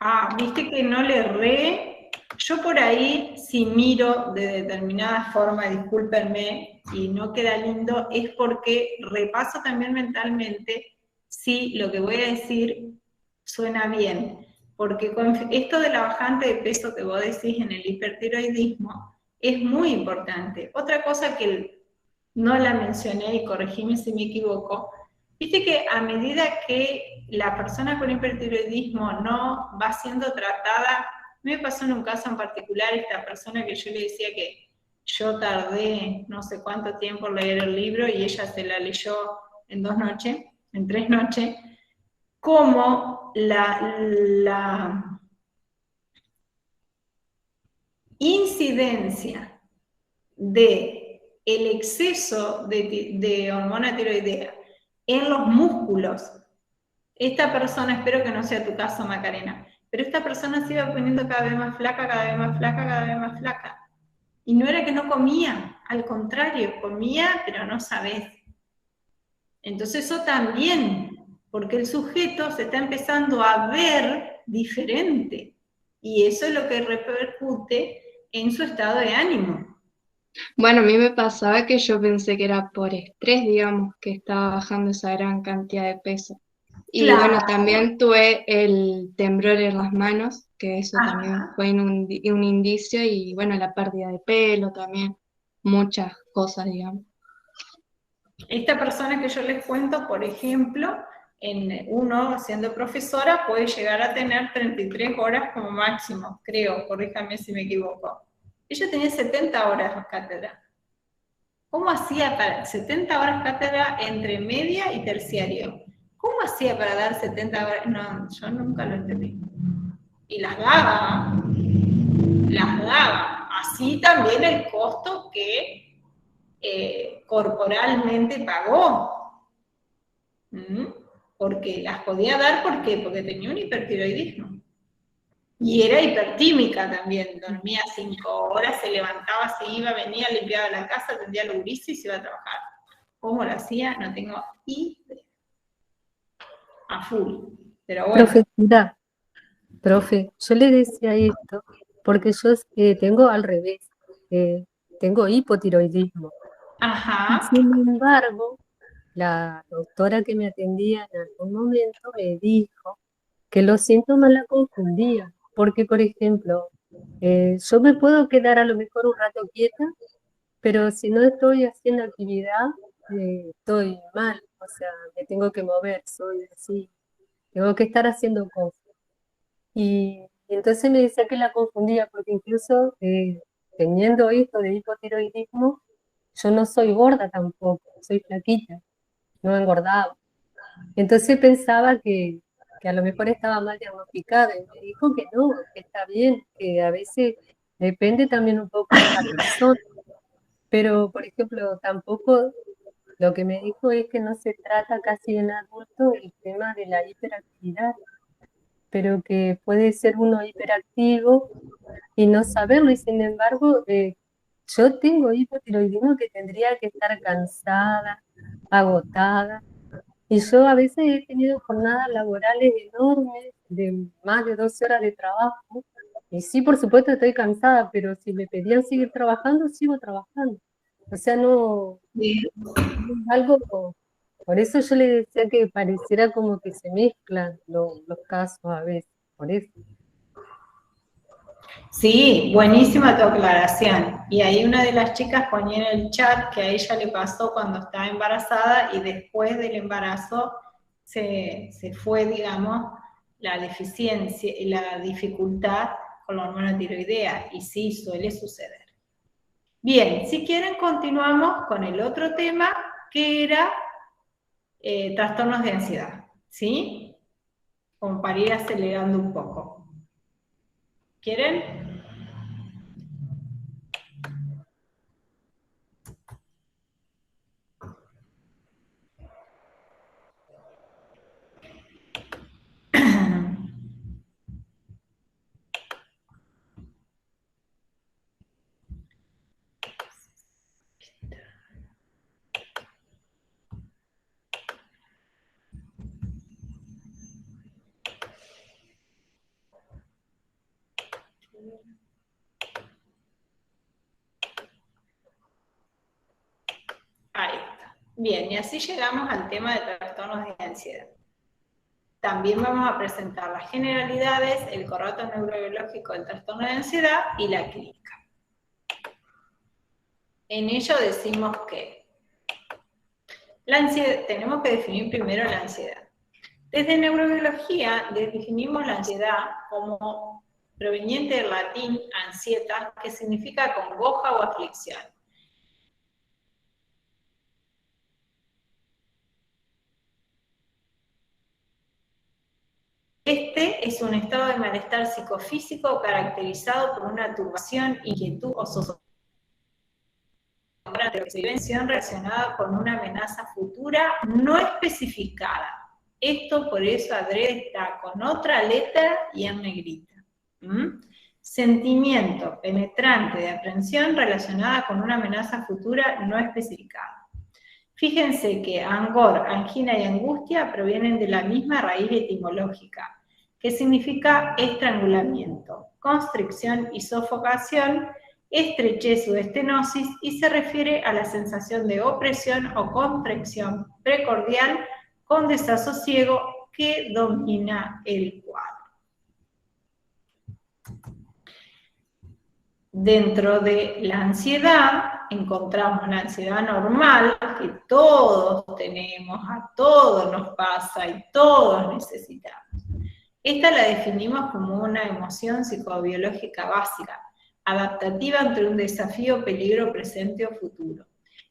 Ah, viste que no le erré. Yo por ahí, si miro de determinada forma, discúlpenme, y no queda lindo, es porque repaso también mentalmente si lo que voy a decir suena bien. Porque con esto de la bajante de peso que vos decís en el hipertiroidismo es muy importante. Otra cosa que no la mencioné, y corregime si me equivoco, viste que a medida que la persona con hipertiroidismo no va siendo tratada, me pasó en un caso en particular, esta persona que yo le decía que yo tardé no sé cuánto tiempo en leer el libro y ella se la leyó en 2 noches, en 3 noches, como la incidencia de el exceso de hormona tiroidea en los músculos. Esta persona, espero que no sea tu caso, Macarena, pero esta persona se iba poniendo cada vez más flaca, cada vez más flaca, cada vez más flaca. Y no era que no comía, al contrario, comía, pero no sabés. Entonces eso también, porque el sujeto se está empezando a ver diferente. Y eso es lo que repercute en su estado de ánimo. Bueno, a mí me pasaba que yo pensé que era por estrés, digamos, que estaba bajando esa gran cantidad de peso. Y Claro. bueno, también tuve el temblor en las manos, que eso también fue un indicio, y bueno, la pérdida de pelo también, muchas cosas, digamos. Esta persona que yo les cuento, por ejemplo, uno siendo profesora puede llegar a tener 33 horas como máximo, creo, corríjame si me equivoco. Ella tenía 70 horas de cátedra. ¿Cómo hacía para 70 horas cátedra entre media y terciario? ¿Cómo hacía para dar 70 horas? No, yo nunca lo entendí. Y las daba. Así también el costo que corporalmente pagó. Porque las podía dar, ¿por qué? Porque tenía un hipertiroidismo. Y era hipertímica también, dormía 5 horas, se levantaba, se iba, venía, limpiaba la casa, atendía los gurises y se iba a trabajar. ¿Cómo lo hacía? No tengo idea. A full. Pero bueno. Profesora, profe, yo le decía esto porque yo tengo al revés. tengo hipotiroidismo. Ajá. Sin embargo, la doctora que me atendía en algún momento me dijo que los síntomas la confundían, porque por ejemplo, yo me puedo quedar a lo mejor un rato quieta, pero si no estoy haciendo actividad, estoy mal, o sea, me tengo que mover, soy así, tengo que estar haciendo cosas. Y entonces me decía que la confundía, porque incluso teniendo esto de hipotiroidismo, yo no soy gorda tampoco, soy flaquita, no engordaba. Entonces pensaba que a lo mejor estaba mal diagnosticada, y me dijo que no, que está bien, que a veces depende también un poco de la persona. Pero, por ejemplo, tampoco lo que me dijo es que no se trata casi en adultos el tema de la hiperactividad, pero que puede ser uno hiperactivo y no saberlo, y sin embargo, yo tengo hipotiroidismo que tendría que estar cansada, agotada, y yo a veces he tenido jornadas laborales enormes, de más de 12 horas de trabajo, y sí, por supuesto estoy cansada, pero si me pedían seguir trabajando, sigo trabajando. O sea, no, Sí. no es algo, por eso yo le decía que pareciera como que se mezclan los casos a veces, por eso. Sí, buenísima tu aclaración. Y ahí una de las chicas ponía en el chat que a ella le pasó cuando estaba embarazada y después del embarazo se fue, digamos, la deficiencia y la dificultad con la hormona tiroidea. Y sí, suele suceder. Bien, si quieren continuamos con el otro tema que era trastornos de ansiedad, ¿sí? Como para ir acelerando un poco. ¿Quieren? Ahí está. Bien, y así llegamos al tema de trastornos de ansiedad. También vamos a presentar las generalidades, el correlato neurobiológico del trastorno de ansiedad y la clínica. En ello decimos que la ansiedad, tenemos que definir primero la ansiedad. Desde neurobiología definimos la ansiedad como proveniente del latín ansietas, que significa congoja o aflicción. Este es un estado de malestar psicofísico caracterizado por una turbación, inquietud o zozobra relacionada con una amenaza futura no especificada. Esto por eso adrede está con otra letra y en negrita. Sentimiento penetrante de aprensión relacionada con una amenaza futura no especificada. Fíjense que angor, angina y angustia provienen de la misma raíz etimológica, que significa estrangulamiento, constricción y sofocación, estrechez o estenosis, y se refiere a la sensación de opresión o contracción precordial con desasosiego que domina el cuadro. Dentro de la ansiedad encontramos la ansiedad normal, que todos tenemos, a todos nos pasa y todos necesitamos. Esta la definimos como una emoción psicobiológica básica, adaptativa ante un desafío, peligro presente o futuro.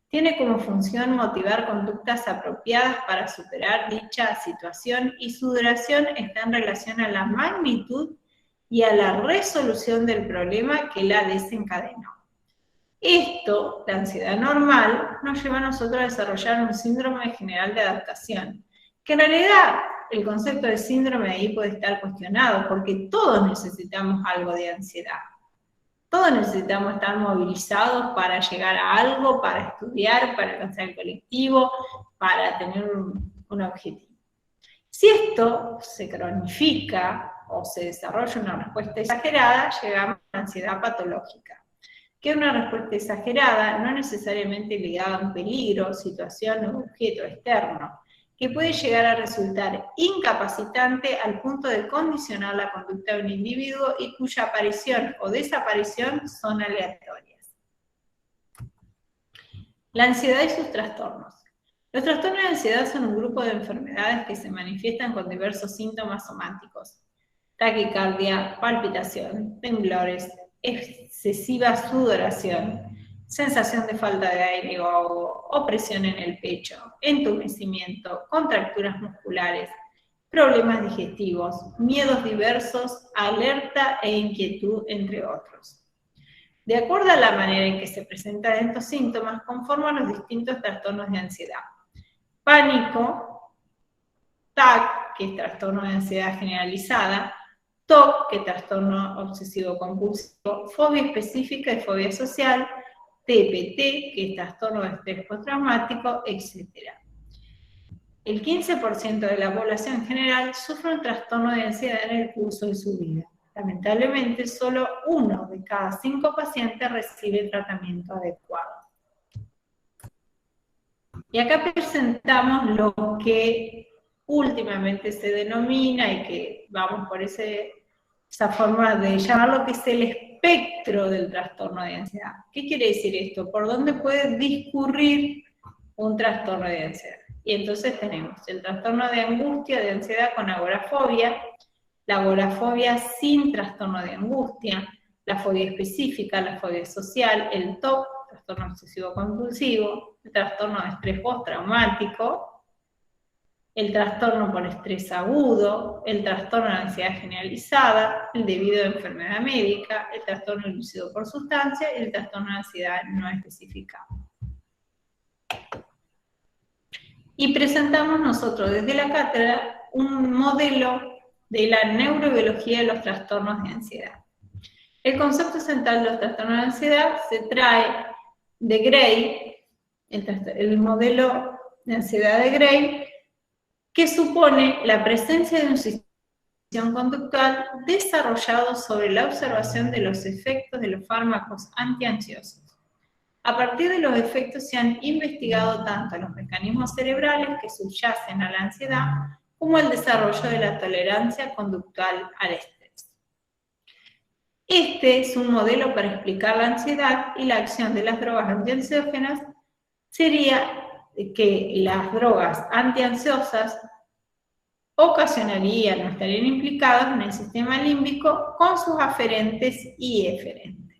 Tiene como función motivar conductas apropiadas para superar dicha situación, y su duración está en relación a la magnitud y a la resolución del problema que la desencadenó. Esto, la ansiedad normal, nos lleva a nosotros a desarrollar un síndrome general de adaptación, que en realidad el concepto de síndrome ahí puede estar cuestionado, porque todos necesitamos algo de ansiedad. Todos necesitamos estar movilizados para llegar a algo, para estudiar, para alcanzar el colectivo, para tener un objetivo. Si esto se cronifica o se desarrolla una respuesta exagerada, llegamos a la ansiedad patológica. que una respuesta exagerada, no necesariamente ligada a un peligro, situación o objeto externo, que puede llegar a resultar incapacitante al punto de condicionar la conducta de un individuo y cuya aparición o desaparición son aleatorias. La ansiedad y sus trastornos. Los trastornos de ansiedad son un grupo de enfermedades que se manifiestan con diversos síntomas somáticos: taquicardia, palpitación, temblores, excesiva sudoración, sensación de falta de aire o ahogo, opresión en el pecho, entumecimiento, contracturas musculares, problemas digestivos, miedos diversos, alerta e inquietud, entre otros. De acuerdo a la manera en que se presentan estos síntomas, conforman los distintos trastornos de ansiedad. Pánico, TAC, que es trastorno de ansiedad generalizada, TOC, que es trastorno obsesivo-compulsivo, fobia específica y fobia social, TPT, que es trastorno de estrés postraumático, etc. El 15% de la población en general sufre un trastorno de ansiedad en el curso de su vida. Lamentablemente, solo 1 de cada 5 pacientes recibe tratamiento adecuado. Y acá presentamos lo que últimamente se denomina, y que vamos por esa forma de llamarlo, que es el espectro del trastorno de ansiedad. ¿Qué quiere decir esto? ¿Por dónde puede discurrir un trastorno de ansiedad? Y entonces tenemos el trastorno de angustia, de ansiedad con agorafobia, la agorafobia sin trastorno de angustia, la fobia específica, la fobia social, el TOC, trastorno obsesivo-compulsivo, el trastorno de estrés postraumático, el trastorno por estrés agudo, el trastorno de ansiedad generalizada, el debido a enfermedad médica, el trastorno inducido por sustancia y el trastorno de ansiedad no especificado. Y presentamos nosotros desde la cátedra un modelo de la neurobiología de los trastornos de ansiedad. El concepto central de los trastornos de ansiedad se trae de Gray, el modelo de ansiedad de Gray, que supone la presencia de un sistema conductual desarrollado sobre la observación de los efectos de los fármacos antiansiosos. A partir de los efectos se han investigado tanto los mecanismos cerebrales que subyacen a la ansiedad como el desarrollo de la tolerancia conductual al estrés. Este es un modelo para explicar la ansiedad, y la acción de las drogas antiansiógenas sería que las drogas antiansiosas ocasionarían o estarían implicadas en el sistema límbico con sus aferentes y eferentes.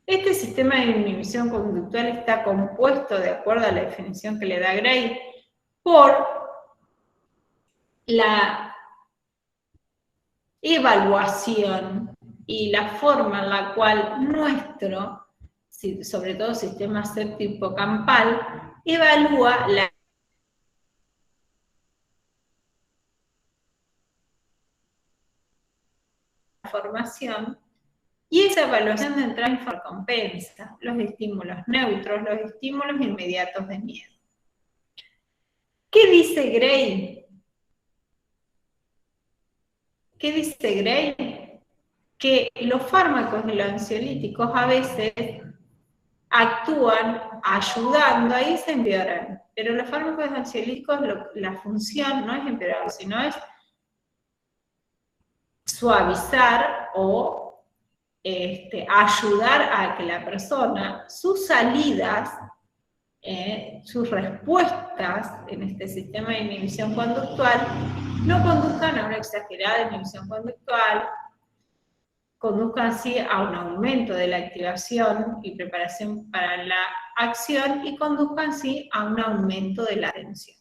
Este sistema de inhibición conductual está compuesto, de acuerdo a la definición que le da Gray, por la evaluación y la forma en la cual nuestro, sobre todo sistema séptico-hipocampal, evalúa la información, y esa evaluación de entrada recompensa los estímulos neutros, los estímulos inmediatos de miedo. ¿Qué dice Gray? ¿Qué dice Gray? Que los fármacos y los ansiolíticos a veces actúan ayudando, ahí se empeoran, pero los fármacos ansiolíticos, la función no es empeorar, sino es suavizar o ayudar a que la persona, sus salidas, sus respuestas en este sistema de inhibición conductual, no conduzcan a una exagerada inhibición conductual, conduzcan sí a un aumento de la activación y preparación para la acción, y conduzcan sí a un aumento de la atención.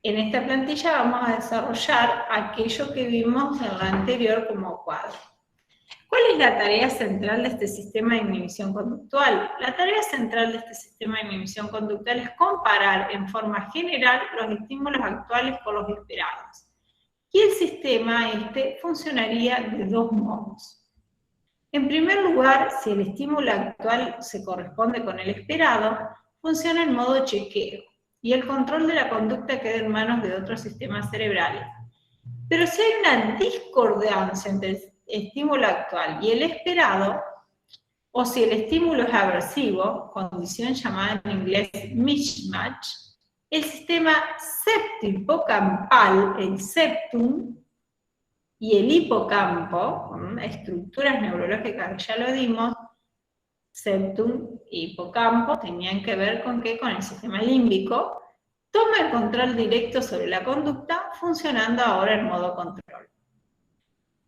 En esta plantilla vamos a desarrollar aquello que vimos en la anterior como cuadro. ¿Cuál es la tarea central de este sistema de inhibición conductual? La tarea central de este sistema de inhibición conductual es comparar en forma general los estímulos actuales con los esperados. Y el sistema funcionaría de dos modos. En primer lugar, si el estímulo actual se corresponde con el esperado, funciona en modo chequeo, y el control de la conducta queda en manos de otros sistemas cerebrales, Pero si hay una discordancia entre el estímulo actual y el esperado, o si el estímulo es aversivo, condición llamada en inglés mismatch, el sistema septohipocampal, el septum, y el hipocampo, estructuras neurológicas que ya lo dimos, septum y hipocampo, tenían que ver con qué, con el sistema límbico, toma el control directo sobre la conducta, funcionando ahora en modo control.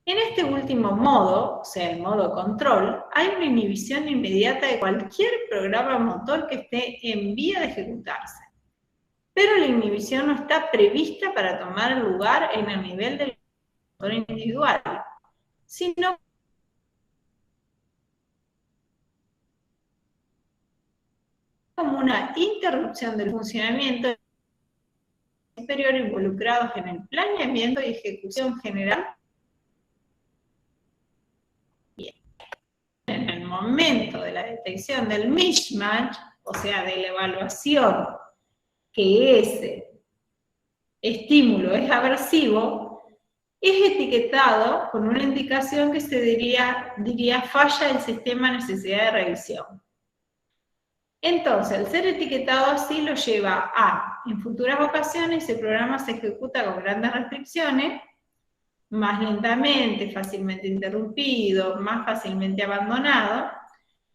En este último modo, o sea, el modo control, hay una inhibición inmediata de cualquier programa motor que esté en vía de ejecutarse. Pero la inhibición no está prevista para tomar lugar en el nivel del motor individual, sino como una interrupción del funcionamiento superior involucrados en el planeamiento y ejecución general. En el momento de la detección del mismatch, o sea, de la evaluación que ese estímulo es aversivo, es etiquetado con una indicación que se diría falla del sistema necesidad de revisión. Entonces, al ser etiquetado así, lo lleva a, en futuras ocasiones, el programa se ejecuta con grandes restricciones, más lentamente, fácilmente interrumpido, más fácilmente abandonado,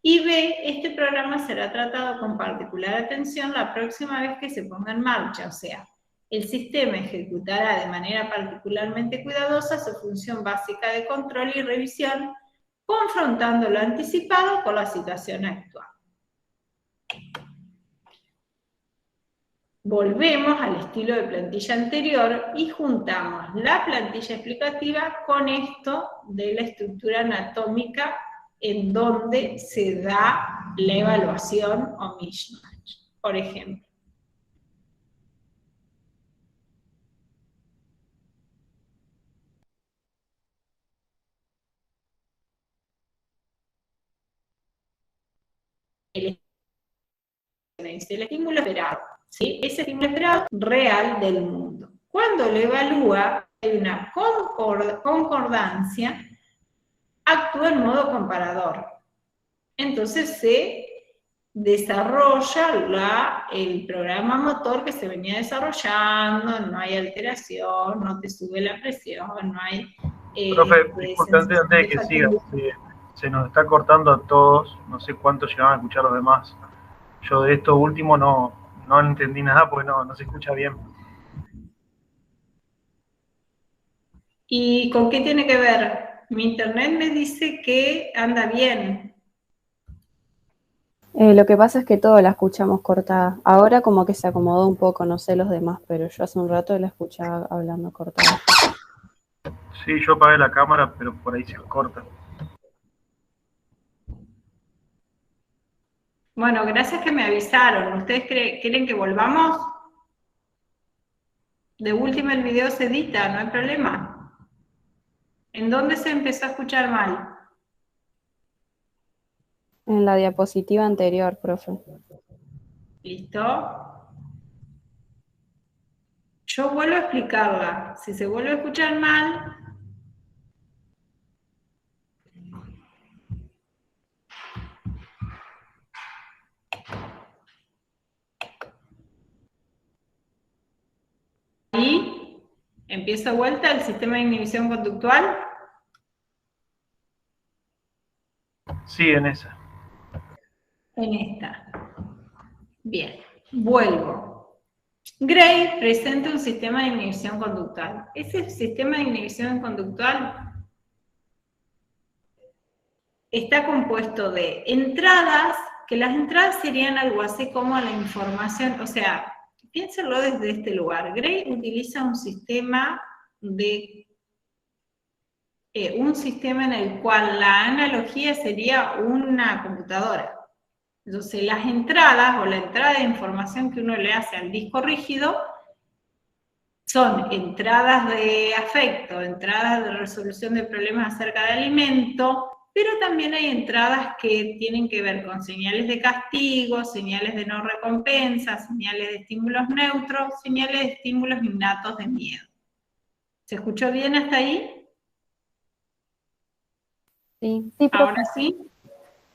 y B, este programa será tratado con particular atención la próxima vez que se ponga en marcha, o sea, el sistema ejecutará de manera particularmente cuidadosa su función básica de control y revisión, confrontando lo anticipado con la situación actual. Volvemos al estilo de plantilla anterior y juntamos la plantilla explicativa con esto de la estructura anatómica en donde se da la evaluación o mismatch, por ejemplo. El estímulo esperado, ¿sí? Ese estímulo esperado real del mundo. Cuando lo evalúa, hay una concordancia, actúa en modo comparador. Entonces se desarrolla el programa motor que se venía desarrollando, no hay alteración, no te sube la presión, no hay... Profe, disculpe, antes de que siga, se nos está cortando a todos, no sé cuánto llegaban a escuchar los demás. Yo de esto último no entendí nada porque no se escucha bien. ¿Y con qué tiene que ver? Mi internet me dice que anda bien. Lo que pasa es que todo la escuchamos cortada. Ahora como que se acomodó un poco, no sé los demás, pero yo hace un rato la escuchaba hablando cortada. Sí, yo apagué la cámara, pero por ahí se corta. Bueno, gracias que me avisaron. ¿Ustedes quieren que volvamos? De última el video se edita, no hay problema. ¿En dónde se empezó a escuchar mal? En la diapositiva anterior, profe. ¿Listo? Yo vuelvo a explicarla. Si se vuelve a escuchar mal... Y empieza vuelta el sistema de inhibición conductual. Sí, en esa. En esta. Bien, vuelvo. Gray presenta un sistema de inhibición conductual. Ese sistema de inhibición conductual está compuesto de entradas, que las entradas serían algo así como la información, o sea, piénsenlo desde este lugar. Gray utiliza un sistema en el cual la analogía sería una computadora. Entonces, las entradas o la entrada de información que uno le hace al disco rígido son entradas de afecto, entradas de resolución de problemas acerca de alimento, pero también hay entradas que tienen que ver con señales de castigo, señales de no recompensa, señales de estímulos neutros, señales de estímulos innatos de miedo. ¿Se escuchó bien hasta ahí? Sí, sí, profe. ¿Ahora sí?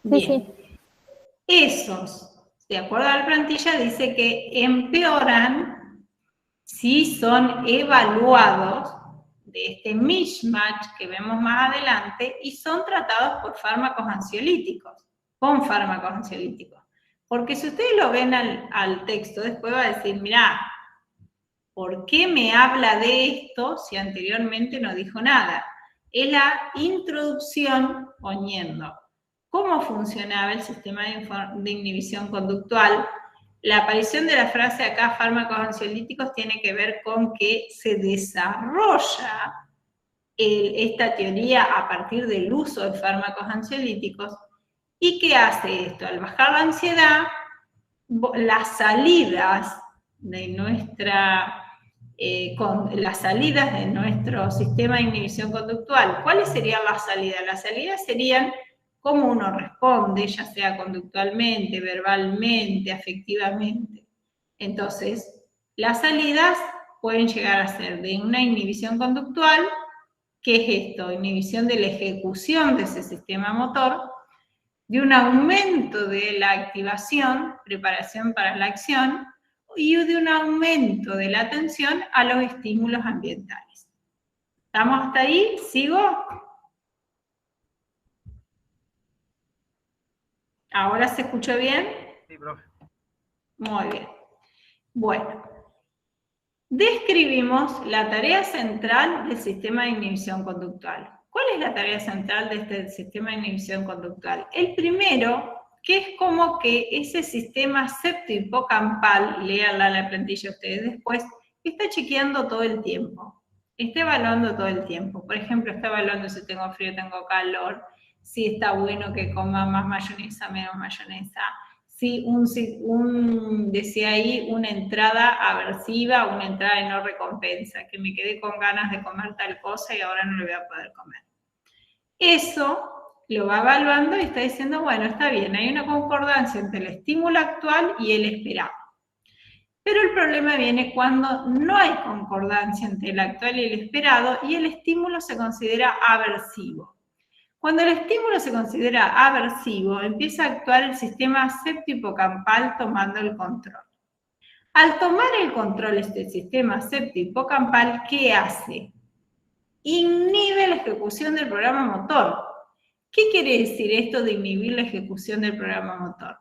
Bien. Sí. Esos, de acuerdo a la plantilla, dice que empeoran si son evaluados de este mismatch que vemos más adelante y son tratados por fármacos ansiolíticos, con fármacos ansiolíticos. Porque si ustedes lo ven al texto, después va a decir, mirá, ¿por qué me habla de esto si anteriormente no dijo nada? Es la introducción poniendo cómo funcionaba el sistema de inhibición conductual. La aparición de la frase acá, fármacos ansiolíticos, tiene que ver con que se desarrolla esta teoría a partir del uso de fármacos ansiolíticos. ¿Y qué hace esto? Al bajar la ansiedad, las salidas de las salidas de nuestro sistema de inhibición conductual. ¿Cuáles serían las salidas? Las salidas serían cómo uno responde, ya sea conductualmente, verbalmente, afectivamente. Entonces, las salidas pueden llegar a ser de una inhibición conductual, ¿qué es esto? Inhibición de la ejecución de ese sistema motor, de un aumento de la activación, preparación para la acción, y de un aumento de la atención a los estímulos ambientales. ¿Estamos hasta ahí? ¿Sigo? ¿Ahora se escuchó bien? Sí, profe. Muy bien. Bueno, describimos la tarea central del sistema de inhibición conductual. ¿Cuál es la tarea central de este sistema de inhibición conductual? El primero, que es como que ese sistema septohipocampal, léanla la plantilla ustedes después, está chequeando todo el tiempo, está evaluando todo el tiempo. Por ejemplo, está evaluando si tengo frío, tengo calor, si está bueno que coma más mayonesa, menos mayonesa, si decía ahí, una entrada aversiva, una entrada de no recompensa, que me quedé con ganas de comer tal cosa y ahora no lo voy a poder comer. Eso lo va evaluando y está diciendo, bueno, está bien, hay una concordancia entre el estímulo actual y el esperado. Pero el problema viene cuando no hay concordancia entre el actual y el esperado y el estímulo se considera aversivo. Cuando el estímulo se considera aversivo, empieza a actuar el sistema septohipocampal tomando el control. Al tomar el control este sistema septohipocampal, ¿qué hace? Inhibe la ejecución del programa motor. ¿Qué quiere decir esto de inhibir la ejecución del programa motor?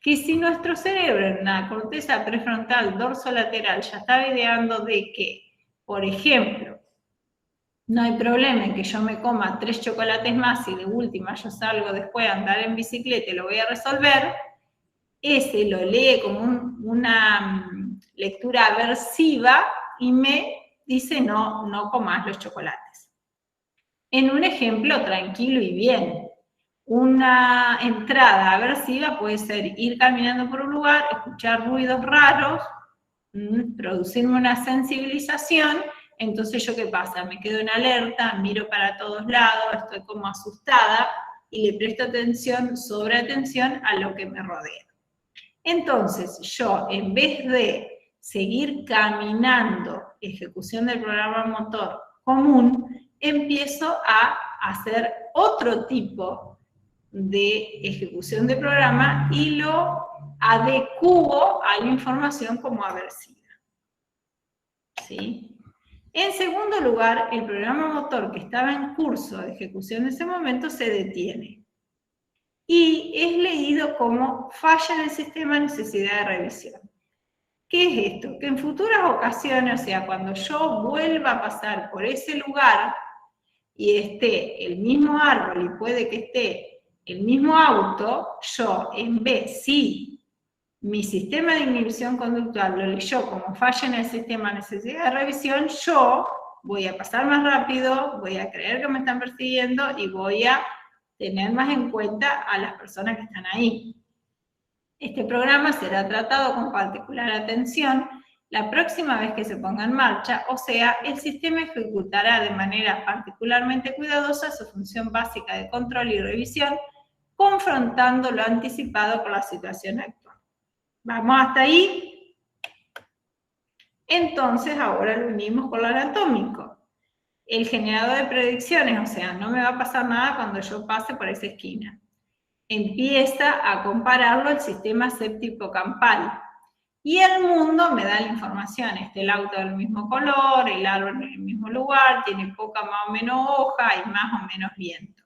Que si nuestro cerebro en la corteza prefrontal dorsolateral ya está ideando de que, por ejemplo, no hay problema en que yo me coma 3 chocolates más y de última yo salgo después a andar en bicicleta y lo voy a resolver, ese lo lee como una lectura aversiva y me dice no comas los chocolates. En un ejemplo tranquilo y bien, una entrada aversiva puede ser ir caminando por un lugar, escuchar ruidos raros, producirme una sensibilización. Entonces, ¿yo qué pasa? Me quedo en alerta, miro para todos lados, estoy como asustada y le presto atención, sobreatención a lo que me rodea. Entonces, yo, en vez de seguir caminando, ejecución del programa motor común, empiezo a hacer otro tipo de ejecución de programa y lo adecuo a la información como aversiva. ¿Sí? En segundo lugar, el programa motor que estaba en curso de ejecución en ese momento se detiene y es leído como falla en el sistema, necesidad de revisión. ¿Qué es esto? Que en futuras ocasiones, o sea, cuando yo vuelva a pasar por ese lugar y esté el mismo árbol y puede que esté el mismo auto, yo en vez, si mi sistema de inhibición conductual lo leyó como falla en el sistema necesidad de revisión, yo voy a pasar más rápido, voy a creer que me están persiguiendo y voy a tener más en cuenta a las personas que están ahí. Este programa será tratado con particular atención la próxima vez que se ponga en marcha, o sea, el sistema ejecutará de manera particularmente cuidadosa su función básica de control y revisión, confrontando lo anticipado por la situación actual. ¿Vamos hasta ahí? Entonces, ahora lo unimos con lo anatómico. el generador de predicciones, o sea, no me va a pasar nada cuando yo pase por esa esquina. Empieza a compararlo al sistema séptico-campal. Y el mundo me da la información, el auto del mismo color, el árbol en el mismo lugar, tiene poca más o menos hoja y más o menos viento.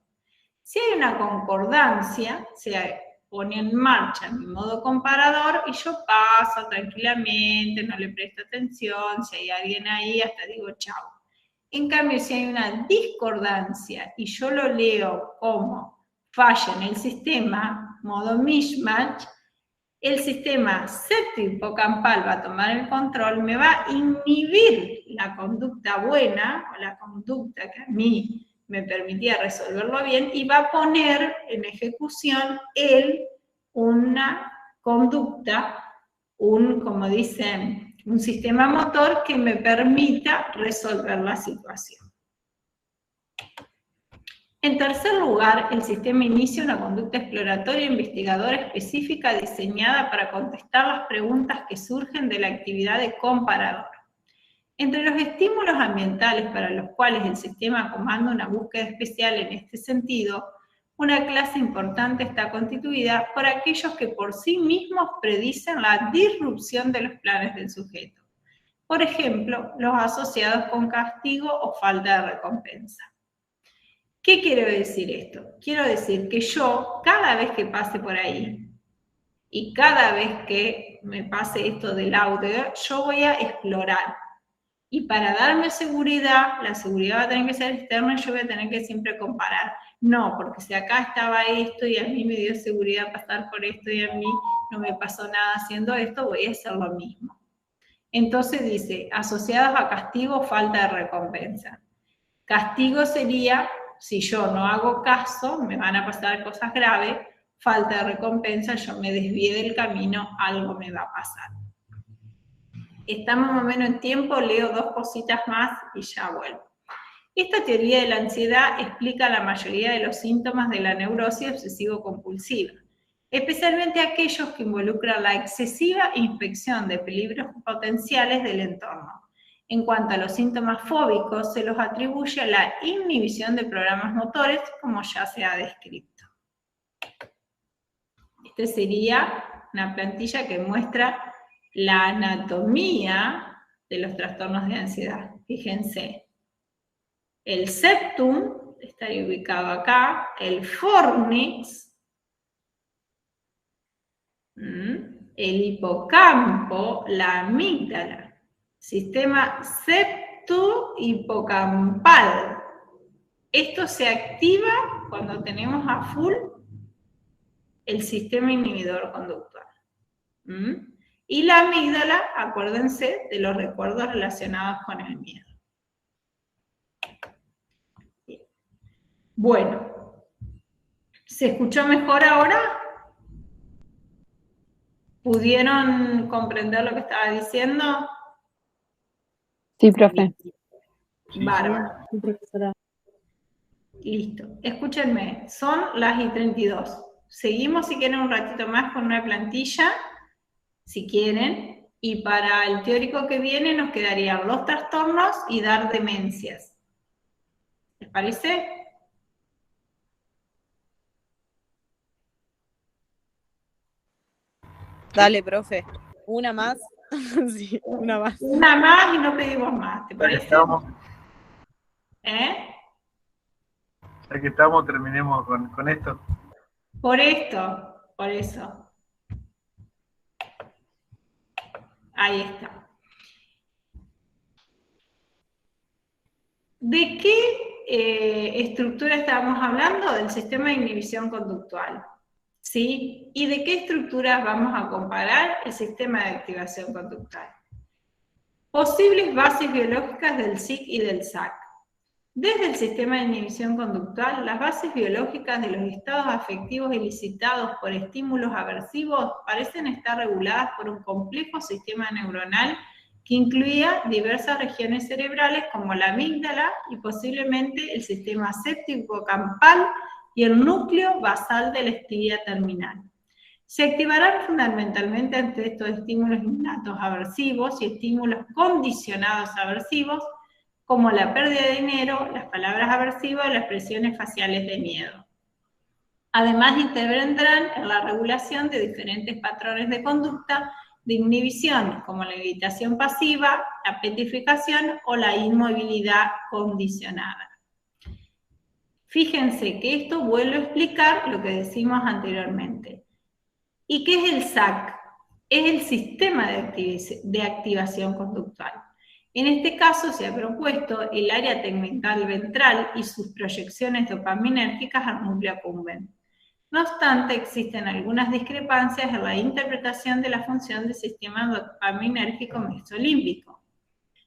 Si hay una concordancia, se pone en marcha mi modo comparador y yo paso tranquilamente, no le presto atención, si hay alguien ahí hasta digo chao. En cambio, si hay una discordancia y yo lo leo como falla en el sistema, modo mismatch, el sistema séptico-campal va a tomar el control, me va a inhibir la conducta buena, o la conducta que a mí me permitía resolverlo bien, y va a poner en ejecución una conducta, como dicen, un sistema motor que me permita resolver la situación. En tercer lugar, el sistema inicia una conducta exploratoria e investigadora específica diseñada para contestar las preguntas que surgen de la actividad de comparador. Entre los estímulos ambientales para los cuales el sistema comanda una búsqueda especial en este sentido, una clase importante está constituida por aquellos que por sí mismos predicen la disrupción de los planes del sujeto. Por ejemplo, los asociados con castigo o falta de recompensa. ¿Qué quiero decir esto? Quiero decir que yo, cada vez que pase por ahí, y cada vez que me pase esto del audio, yo voy a explorar. Y para darme seguridad, la seguridad va a tener que ser externa y yo voy a tener que siempre comparar. No, porque si acá estaba esto y a mí me dio seguridad pasar por esto y a mí no me pasó nada haciendo esto, voy a hacer lo mismo. Entonces dice, asociados a castigo, falta de recompensa. Castigo sería, si yo no hago caso, me van a pasar cosas graves, falta de recompensa, yo me desvié del camino, algo me va a pasar. Estamos más o menos en tiempo, leo 2 cositas más y ya vuelvo. Esta teoría de la ansiedad explica la mayoría de los síntomas de la neurosis obsesivo-compulsiva, especialmente aquellos que involucran la excesiva inspección de peligros potenciales del entorno. En cuanto a los síntomas fóbicos, se los atribuye a la inhibición de programas motores, como ya se ha descrito. Esta sería una plantilla que muestra la anatomía de los trastornos de ansiedad. Fíjense, el septum estaría ubicado acá, el fornix, el hipocampo, la amígdala. Sistema septo-hipocampal. Esto se activa cuando tenemos a full el sistema inhibidor conductual. Y la amígdala, acuérdense de los recuerdos relacionados con el miedo. Bien. Bueno, ¿se escuchó mejor ahora? ¿Pudieron comprender lo que estaba diciendo? Sí, profe. Bárbaro. Sí, profesora. Listo. Escúchenme, son las 1:32. Seguimos si quieren un ratito más con una plantilla, si quieren, y para el teórico que viene nos quedarían los trastornos y dar demencias. ¿Les parece? Dale, profe. Una más. Sí, una más. Una más y no pedimos más, ¿te parece? ¿Eh? Ya que estamos, terminemos con esto. Por eso. Ahí está. ¿De qué estructura estábamos hablando? Del sistema de inhibición conductual. ¿Sí? ¿Y de qué estructuras vamos a comparar el sistema de activación conductual? Posibles bases biológicas del SIC y del SAC. Desde el sistema de inhibición conductual, las bases biológicas de los estados afectivos elicitados por estímulos aversivos parecen estar reguladas por un complejo sistema neuronal que incluía diversas regiones cerebrales como la amígdala y posiblemente el sistema séptico-campal y el núcleo basal de la estilia terminal. Se activarán fundamentalmente ante estos estímulos innatos aversivos y estímulos condicionados aversivos, como la pérdida de dinero, las palabras aversivas y las expresiones faciales de miedo. Además, intervendrán en la regulación de diferentes patrones de conducta de inhibición, como la evitación pasiva, la petrificación o la inmovilidad condicionada. Fíjense que esto vuelve a explicar lo que decimos anteriormente. ¿Y qué es el SAC? Es el sistema de activación conductual. En este caso se ha propuesto el área tegmental ventral y sus proyecciones dopaminérgicas al núcleo accumbens. No obstante, existen algunas discrepancias en la interpretación de la función del sistema dopaminérgico mesolímbico.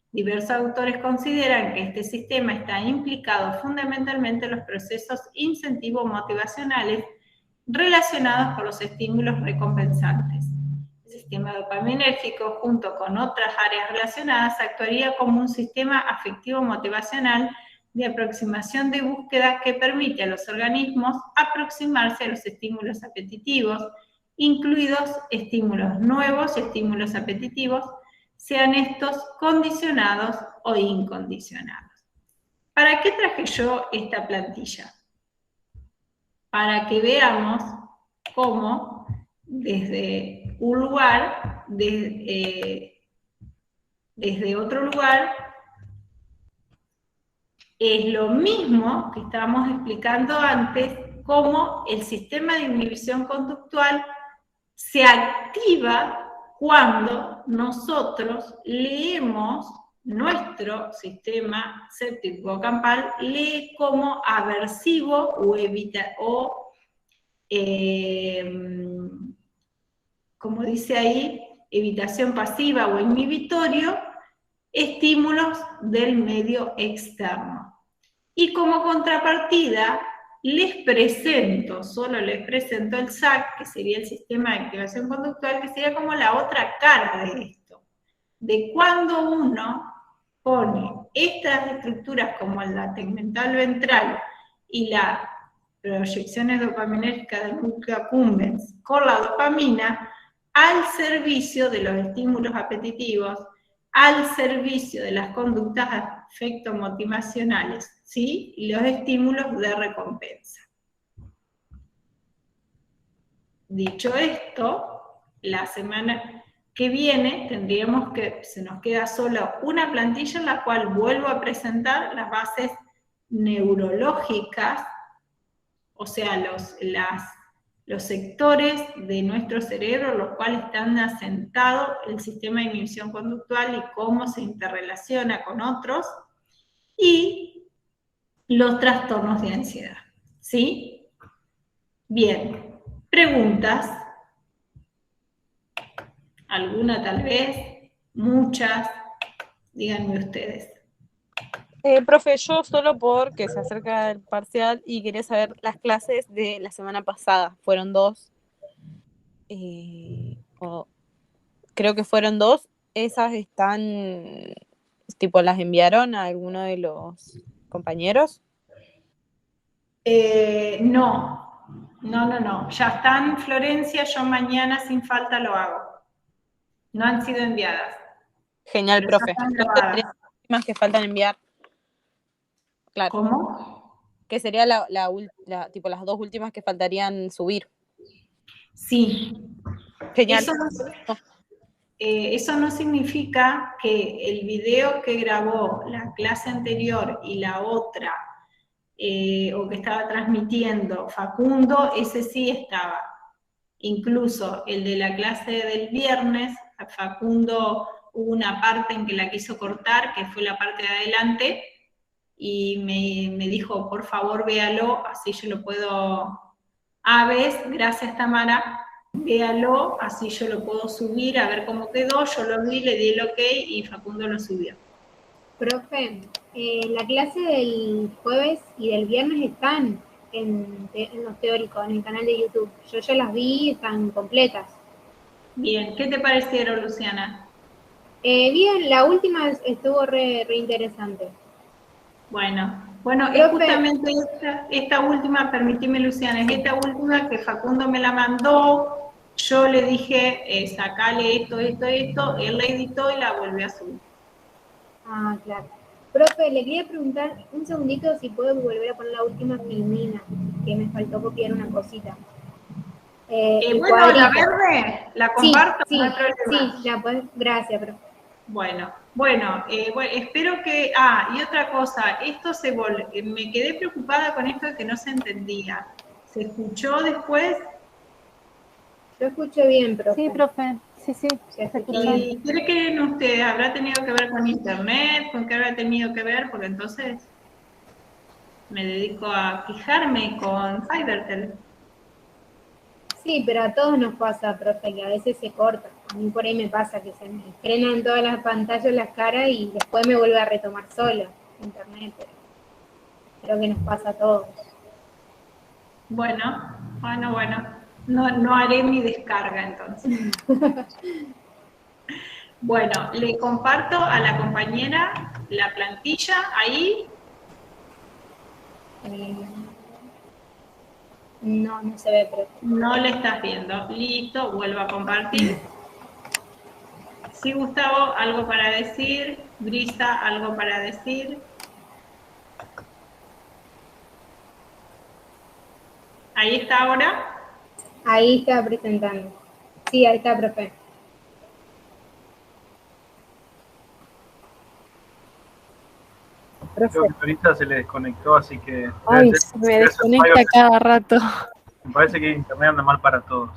Diversos autores consideran que este sistema está implicado fundamentalmente en los procesos incentivo-motivacionales relacionados con los estímulos recompensantes. El sistema dopaminérgico, junto con otras áreas relacionadas, actuaría como un sistema afectivo-motivacional de aproximación de búsqueda que permite a los organismos aproximarse a los estímulos apetitivos, incluidos estímulos nuevos y estímulos apetitivos, sean estos condicionados o incondicionados. ¿Para qué traje yo esta plantilla? Para que veamos cómo desde un lugar, desde otro lugar, es lo mismo que estábamos explicando antes, cómo el sistema de inhibición conductual se activa cuando nosotros leemos nuestro sistema séptico-campal, lee como aversivo o como dice ahí, evitación pasiva o inhibitorio, estímulos del medio externo. Y como contrapartida, solo les presento el SAC, que sería el sistema de activación conductual, que sería como la otra cara de esto. De cuando uno pone estas estructuras como la tegmental ventral y las proyecciones dopaminérgicas del núcleo accumbens con la dopamina al servicio de los estímulos apetitivos, al servicio de las conductas afecto-motivacionales, ¿sí? Y los estímulos de recompensa. Dicho esto, la semana que viene se nos queda solo una plantilla en la cual vuelvo a presentar las bases neurológicas, o sea, los sectores de nuestro cerebro, los cuales están asentados el sistema de inhibición conductual y cómo se interrelaciona con otros, y los trastornos de ansiedad, ¿sí? Bien, preguntas. ¿Alguna tal vez? ¿Muchas? Díganme ustedes. Profe, yo solo porque se acerca el parcial y quería saber las clases de la semana pasada. Fueron 2. Creo que fueron 2. Esas están, tipo, las enviaron a alguno de los compañeros. No. Ya están, Florencia, yo mañana sin falta lo hago. No han sido enviadas. Genial, Pero profe. ya están grabadas. Más que faltan enviar. Claro. ¿Cómo? Que sería tipo las 2 últimas que faltarían subir. Sí. Genial. Eso no significa que el video que grabó la clase anterior y la otra, o que estaba transmitiendo Facundo, ese sí estaba. Incluso el de la clase del viernes, Facundo hubo una parte en que la quiso cortar, que fue la parte de adelante, y me dijo, por favor, véalo, así yo lo puedo... Gracias Tamara, véalo, así yo lo puedo subir, a ver cómo quedó, yo lo vi, le di el ok y Facundo lo subió. Profe, la clase del jueves y del viernes están en los teóricos, en el canal de YouTube. Yo ya las vi, están completas. Bien, ¿qué te parecieron, Luciana? Bien, la última estuvo re interesante. Bueno, es justamente esta última, permitime, Luciana, es esta última que Facundo me la mandó, yo le dije, sacale esto, él la editó y la volvió a subir. Ah, claro. Profe, le quería preguntar un segundito si puedo volver a poner la última filmina, que me faltó copiar una cosita. El bueno, cuadrito. la verde, la comparto, Sí, no hay problema. sí, gracias, profe. Bueno, espero que... y otra cosa, me quedé preocupada con esto de que no se entendía. ¿Se escuchó después? Yo escucho bien, profe. Sí, profe. Sí, sí. Se escuchó bien. ¿Y qué creen ustedes? ¿Habrá tenido que ver con internet? ¿Con qué habrá tenido que ver? Porque entonces me dedico a fijarme con Fivertel. Sí, pero a todos nos pasa, profe, que a veces se corta. A mí por ahí me pasa que se me frenan todas las pantallas, las caras y después me vuelve a retomar solo internet. Pero creo que nos pasa a todos. Bueno. No haré mi descarga entonces. Bueno, le comparto a la compañera la plantilla ahí. No se ve, profe. No le estás viendo. Listo, vuelvo a compartir. Sí, Gustavo, algo para decir. Brisa, algo para decir. Ahí está ahora. Ahí está presentando. Sí, ahí está, profe. Creo que ahorita se le desconectó, así que... Ay, se me desconecta cada rato. Me parece que internet anda mal para todos.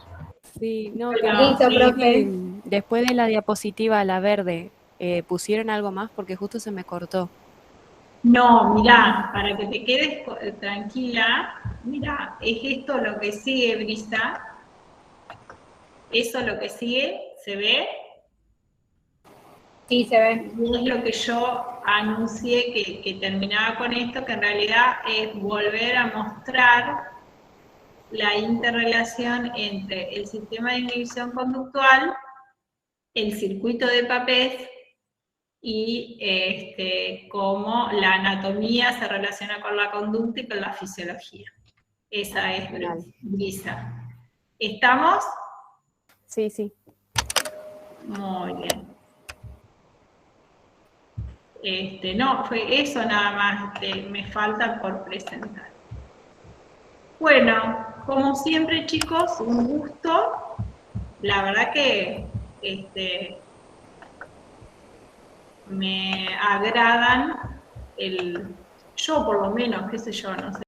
Sí, no, Listo, profe. después de la diapositiva, la verde, ¿pusieron algo más? Porque justo se me cortó. No, mirá, para que te quedes tranquila, mirá, es esto lo que sigue, Brisa. Eso lo que sigue, ¿se ve? Sí, se ve. Y es lo que yo anuncié que terminaba con esto, que en realidad es volver a mostrar la interrelación entre el sistema de inhibición conductual, el circuito de Papez y cómo la anatomía se relaciona con la conducta y con la fisiología. Esa es Brisa. ¿Estamos? Sí, sí. Muy bien. No, fue eso nada más, me falta por presentar. Bueno, como siempre, chicos, un gusto. La verdad que me agradan yo por lo menos, qué sé yo, no sé.